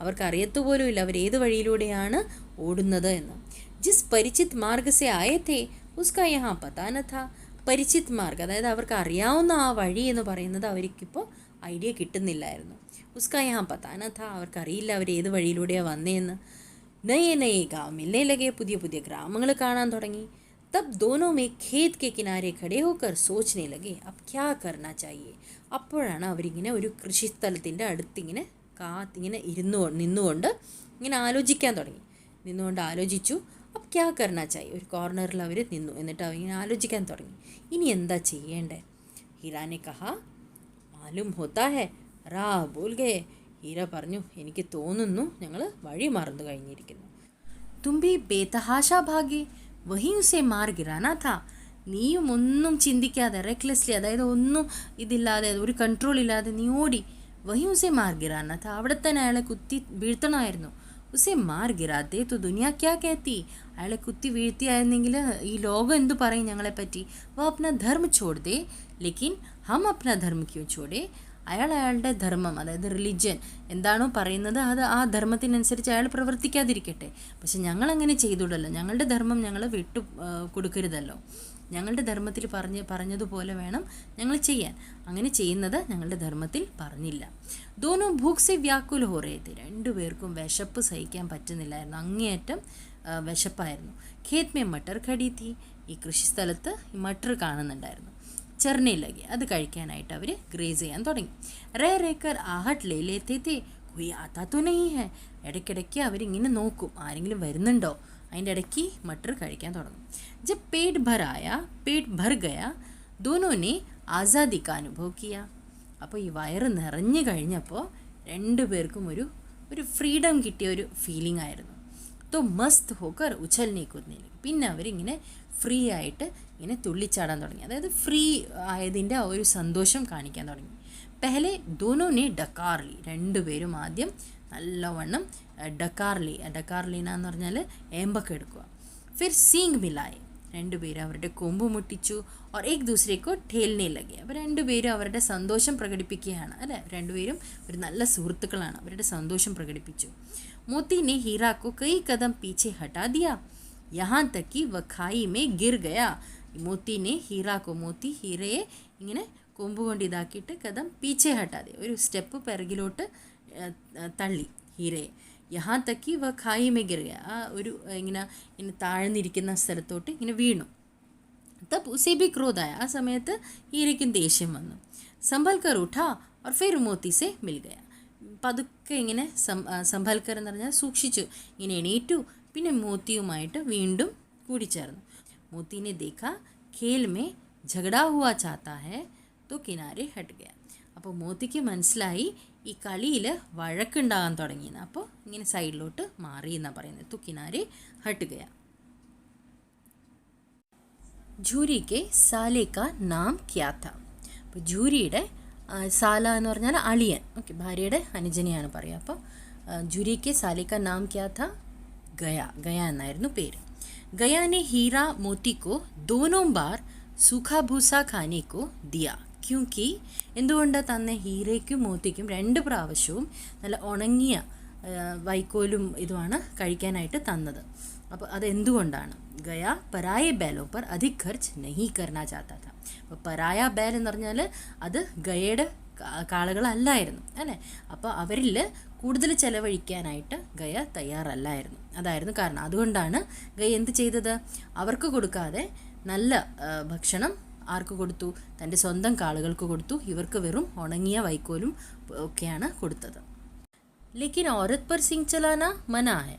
അവർക്ക് അറിയത്തുപോലും ഇല്ല അവർ ഏത് വഴിയിലൂടെയാണ് ഓടുന്നത് എന്ന്. ജിസ് പരിചിത് മാർഗ് സെ ആയേ തേ ഉസ്കാ യഹാ പതാ ന താ. പരിചിത് മാർഗ്, അതായത് അവർക്ക് അറിയാവുന്ന ആ വഴി എന്ന് പറയുന്നത് അവർക്കിപ്പോൾ ഐഡിയ കിട്ടുന്നില്ലായിരുന്നു. ഉസ്കാ യഹാ പതാ ന താ, അവർക്കറിയില്ല അവർ ഏത് വഴിയിലൂടെയാണ് വന്നതെന്ന്. നയേ ഗാവ് മിൽനെ ലഗെ, പുതിയ ഗ്രാമങ്ങൾ കാണാൻ തുടങ്ങി. തബ് ദോനോ മേ ഖേത് കെ കിനാരെ ഖടേ ഹോക്കർ സോച്ചനെ ലഗെ അബ് ക്യാ കർനാ ചാഹിയേ. അപ്പോഴാണ് അവരിങ്ങനെ ഒരു കൃഷിസ്ഥലത്തിൻ്റെ അടുത്തിങ്ങനെ നിന്നുകൊണ്ട് ഇങ്ങനെ ആലോചിക്കാൻ തുടങ്ങി. ആലോചിച്ചു. അബ് ക്യാ കർനാ ചാഹിയേ, ഒരു കോർണറിൽ അവർ നിന്നു. എന്നിട്ട് അവരിങ്ങനെ ആലോചിക്കാൻ തുടങ്ങി, ഇനി എന്താ ചെയ്യേണ്ടേ. ഹീരാനെ കഹ, മാലൂം ഹോത്താ ഹെ റാ ബോൽ ഗയേ. ഹീര പറഞ്ഞു, എനിക്ക് തോന്നുന്നു ഞങ്ങൾ വഴി മറന്നു കഴിഞ്ഞിരിക്കുന്നു. തുമ്പി ബേതഹാശാ ഭാഗ്യേ വഹി ഉസേ മാർ ഗിറാനാ താ. നീയും ഒന്നും ചിന്തിക്കാതെ റെക്ലെസ്ലി, അതായത് ഒന്നും ഇതില്ലാതെ, ഒരു കൺട്രോൾ ഇല്ലാതെ നീ ഓടി. വഹി ഉസേ മാർ ഗിറാനാ താ, അവിടെ തന്നെ അയാളെ കുത്തി വീഴ്ത്തണമായിരുന്നു. ഉസേ മാർ ഗിറാത്തെ തു ദുനിയ ക്യാ കേത്തി, അയാളെ കുത്തി വീഴ്ത്തിയായിരുന്നെങ്കിൽ ഈ ലോകം എന്തു പറയും ഞങ്ങളെപ്പറ്റി. വ അപ്ന ധർമ്മ ഛോട് ദേ, ലേക്കിൻ ഹം അപ്ന ധർമ്മ ക്യൂ ഛോടേ. അയാളുടെ ധർമ്മം, അതായത് റിലിജ്യൻ എന്താണോ പറയുന്നത് അത് ആ ധർമ്മത്തിനനുസരിച്ച് അയാൾ പ്രവർത്തിക്കാതിരിക്കട്ടെ. പക്ഷെ ഞങ്ങളങ്ങനെ ചെയ്തുകൂടല്ലോ, ഞങ്ങളുടെ ധർമ്മം ഞങ്ങൾ വിട്ടു കൊടുക്കരുതല്ലോ. ഞങ്ങളുടെ ധർമ്മത്തിൽ പറഞ്ഞതുപോലെ വേണം ഞങ്ങൾ ചെയ്യാൻ. അങ്ങനെ ചെയ്യുന്നത് ഞങ്ങളുടെ ധർമ്മത്തിൽ പറഞ്ഞില്ല. ദോനോ ഭൂഖ് സെ വ്യാക്കുൽ ഹോ രേ തെ, രണ്ടുപേർക്കും വിശപ്പ് സഹിക്കാൻ പറ്റുന്നില്ലായിരുന്നു, അങ്ങേയറ്റം വിശപ്പായിരുന്നു. ഖേത് മേ മട്ടർ ഖടി തീ, ഈ കൃഷിസ്ഥലത്ത് ഈ മട്ടർ കാണുന്നുണ്ടായിരുന്നു. ചെർണയിലകെ, അത് കഴിക്കാനായിട്ട് അവർ ഗ്രേസ് ചെയ്യാൻ തുടങ്ങി. റേക്കർ ആഹട്ട് ലേലേത്തേ കൊയ് ആത്താത്തോ നഹീ ഹെ, ഇടയ്ക്കിടയ്ക്ക് അവരിങ്ങനെ നോക്കും ആരെങ്കിലും വരുന്നുണ്ടോ. അതിൻ്റെ ഇടയ്ക്ക് മട്ടർ കഴിക്കാൻ തുടങ്ങും. ജബ് പേട്ട് ഭർ ഗയാ ദോനോനെ ആസാദി കാ അനുഭവ് കിയ. അപ്പോൾ ഈ വയറ് നിറഞ്ഞു കഴിഞ്ഞപ്പോൾ രണ്ടുപേർക്കും ഒരു ഫ്രീഡം കിട്ടിയ ഒരു ഫീലിംഗ് ആയിരുന്നു. തോ മസ്ത് ഹോക്കർ ഉछलने कूदने लगे. പിന്നെ അവരിങ്ങനെ ഫ്രീ ആയിട്ട് ഇങ്ങനെ തുള്ളിച്ചാടാൻ തുടങ്ങി, അതായത് ഫ്രീ ആയതിൻ്റെ ഒരു സന്തോഷം കാണിക്കാൻ തുടങ്ങി. പെഹലെ ദോനോനെ ഡക്കാർലി, രണ്ടുപേരും ആദ്യം നല്ലവണ്ണം ഡക്കാർലീന എന്ന് പറഞ്ഞാൽ ഏമ്പൊക്കെ എടുക്കുക. ഫിർ സീങ് മിലായി, രണ്ടുപേരും അവരുടെ കൊമ്പ് മുട്ടിച്ചു. और एक दूसरे को ठेलने लगे. അപ്പോൾ രണ്ടുപേരും അവരുടെ സന്തോഷം പ്രകടിപ്പിക്കുകയാണ് അല്ലേ. രണ്ടുപേരും ഒരു നല്ല സുഹൃത്തുക്കളാണ്, അവരുടെ സന്തോഷം പ്രകടിപ്പിച്ചു. मोती ने हीरा को कई कदम पीछे हटा दिया, यहाँ तक कि वह खाई में गिर गया. മോത്തിനെ മോത്തി ഹീരയെ ഇങ്ങനെ കൊമ്പ് കൊണ്ട് ഇതാക്കിയിട്ട് കഥം പീച്ചെ ഹട്ടാതെ, ഒരു സ്റ്റെപ്പ് പിറകിലോട്ട് തള്ളി ഹീരയെ. യഹാ തക്കി വ ഖായി മെ ഗിർ ഗയ, ആ ഒരു ഇങ്ങനെ താഴ്ന്നിരിക്കുന്ന സ്ഥലത്തോട്ട് ഇങ്ങനെ വീണു. തബ് ഉസേ ബി ക്രോധായ, ആ സമയത്ത് ഹീരയ്ക്കും ദേഷ്യം വന്നു. സംഭൽക്കർ ഉഠാ और फिर മോത്തി സെ മിൽ ഗയ, പതുക്കെ ഇങ്ങനെ സംഭൽക്കർ എന്ന് പറഞ്ഞാൽ സൂക്ഷിച്ചു ഇങ്ങനെ എണീറ്റു, പിന്നെ മോത്തിയുമായിട്ട് വീണ്ടും കൂടിച്ചേർന്നു. മോത്തിനെ ദേഖാ ഖേൽ മേ झगड़ा हुआ चाहता है तो കിനാരെ ഹട്ട് ഗയ. അപ്പോൾ മോത്തിക്ക് മനസ്സിലായി ഈ കളിയിൽ വഴക്കുണ്ടാകാൻ തുടങ്ങിയെന്ന്. അപ്പോൾ ഇങ്ങനെ സൈഡിലോട്ട് മാറി എന്നാണ് പറയുന്നത്. तो Kinare hut Gaya. Jury K Saleh കാ നാം ക്യാ था. അപ്പോൾ ജൂരിയുടെ സാല എന്ന് പറഞ്ഞാൽ അളിയൻ, ഓക്കെ, ഭാര്യയുടെ അനുജനെയാണ് പറയുക. അപ്പോൾ ജൂരി കെ സാലെ കാ നാം ക്യാ था, ഗയ എന്നായിരുന്നു പേര്. गया ने हीरा मोती को दोनों बार सूखा भूसा खाने को दिया, क्योंकि എന്തുകൊണ്ട് തന്നെ ഹീരയ്ക്കും മോത്തിക്കും 2 പ്രാവശ്യവും നല്ല ഉണങ്ങിയ വൈക്കോലും ഇതുമാണ് കഴിക്കാനായിട്ട് തന്നത്. അപ്പോൾ അതെന്തുകൊണ്ടാണ്? ഗയ പരായ ബേലോ പർ അധിക് ഖർച്ച് നഹീ കർനാ ചാത്താ था. അപ്പോൾ പരായ ബേൽ എന്ന് പറഞ്ഞാൽ അത് ഗയയുടെ കാളകളല്ലായിരുന്നു അല്ലേ. അപ്പോൾ അവരിൽ കൂടുതൽ ചിലവഴിക്കാനായിട്ട് ഗയ തയ്യാറല്ലായിരുന്നു, അതായിരുന്നു കാരണം. അതുകൊണ്ടാണ് ഗയ എന്ത് ചെയ്തത്? അവർക്ക് കൊടുക്കാതെ നല്ല ഭക്ഷണം ആർക്ക് കൊടുത്തു? തൻ്റെ സ്വന്തം കാളുകൾക്ക് കൊടുത്തു. ഇവർക്ക് വെറും ഉണങ്ങിയ വൈക്കോലും ഒക്കെയാണ് കൊടുത്തത്. ലേക്കിൻ ഔറത്ത് പർ സിംഗ് ചലാന മനാ ഹെ,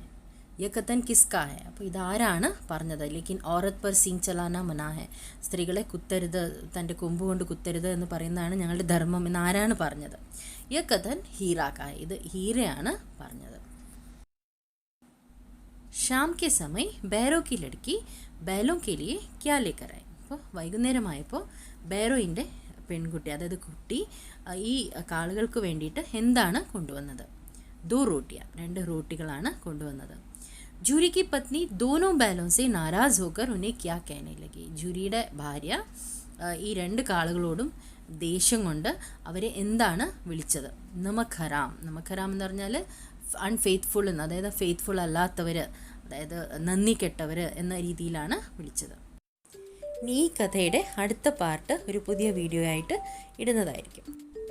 യ കഥൻ കിസ്കാ ഹെ. അപ്പോൾ ഇതാരാണ് പറഞ്ഞത്? ലേക്കിൻ ഔറത്ത് പർ സിംഗ് ചലാന മനാ ഹെ, സ്ത്രീകളെ കുത്തരുത്, തൻ്റെ കൊമ്പ് കൊണ്ട് കുത്തരുത് എന്ന് പറയുന്നതാണ് ഞങ്ങളുടെ ധർമ്മം എന്ന് ആരാണ് പറഞ്ഞത്? യ കഥൻ ഹീരാ കാ ഹെ, ഇത് ഹീരയാണ് പറഞ്ഞത്. ഷാം കെ സമയ ബൈരോ കി ലഡ്കി ബൈലോं के लिए क्या लेकर आई. അപ്പോൾ വൈകുന്നേരമായപ്പോൾ ബൈരോയിൻ്റെ പെൺകുട്ടി, അതായത് കുട്ടി, ഈ കാളുകൾക്ക് വേണ്ടിയിട്ട് എന്താണ് കൊണ്ടുവന്നത്? 2 റോട്ടിയാ, 2 റോട്ടികളാണ് കൊണ്ടുവന്നത്. ജൂരി की पत्नी दोनों बैलों से नाराज़ होकर उन्हें क्या कहने लगी. ജൂരിയുടെ ഭാര്യ ഈ 2 കാളുകളോടും ദേഷ്യം കൊണ്ട് അവരെ എന്താണ് വിളിച്ചത്? നമക് ഹറാം. നമക് ഹറാം എന്ന് പറഞ്ഞാൽ അൺഫെയ്ത്ത്ഫുൾ എന്ന്, അതായത് ഫെയ്ത്ത്ഫുൾ അല്ലാത്തവർ, അതായത് നന്ദി കെട്ടവർ എന്ന രീതിയിലാണ് വിളിച്ചത്. ഇനി ഈ കഥയുടെ അടുത്ത പാർട്ട് ഒരു പുതിയ വീഡിയോ ആയിട്ട് ഇടുന്നതായിരിക്കും.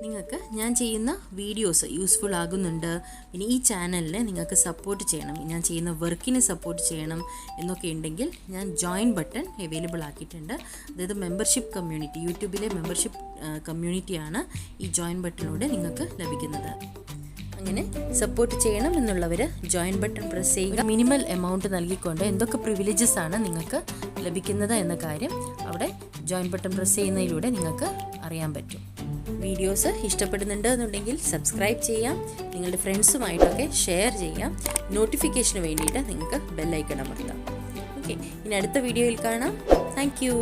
നിങ്ങൾക്ക് ഞാൻ ചെയ്യുന്ന വീഡിയോസ് യൂസ്ഫുൾ ആകുന്നുണ്ട്, ഇനി ഈ ചാനലിനെ നിങ്ങൾക്ക് സപ്പോർട്ട് ചെയ്യണം, ഞാൻ ചെയ്യുന്ന വർക്കിനെ സപ്പോർട്ട് ചെയ്യണം എന്നൊക്കെ ഉണ്ടെങ്കിൽ ഞാൻ ജോയിൻ ബട്ടൺ അവൈലബിൾ ആക്കിയിട്ടുണ്ട്. അതായത് മെമ്പർഷിപ്പ് കമ്മ്യൂണിറ്റി, യൂട്യൂബിലെ മെമ്പർഷിപ്പ് കമ്മ്യൂണിറ്റിയാണ് ഈ ജോയിൻ ബട്ടണിലൂടെ നിങ്ങൾക്ക് ലഭിക്കുന്നത്. അങ്ങനെ സപ്പോർട്ട് ചെയ്യണം എന്നുള്ളവർ ജോയിൻ ബട്ടൺ പ്രസ് ചെയ്യുക. മിനിമൽ എമൗണ്ട് നൽകിക്കൊണ്ട് എന്തൊക്കെ പ്രിവിലേജസ് ആണ് നിങ്ങൾക്ക് ലഭിക്കുന്നത് എന്ന കാര്യം അവിടെ ജോയിൻ ബട്ടൺ പ്രസ് ചെയ്യുന്നതിലൂടെ നിങ്ങൾക്ക് അറിയാൻ പറ്റും. വീഡിയോസ് ഇഷ്ടപ്പെടുന്നുണ്ട് എന്നുണ്ടെങ്കിൽ സബ്സ്ക്രൈബ് ചെയ്യാം, നിങ്ങളുടെ ഫ്രണ്ട്സുമായിട്ടൊക്കെ ഷെയർ ചെയ്യാം. നോട്ടിഫിക്കേഷന് വേണ്ടിയിട്ട് നിങ്ങൾക്ക് ബെല്ലൈക്കൺ അമർത്താം. ഓക്കെ, ഇനി അടുത്ത വീഡിയോയിൽ കാണാം. Thank you.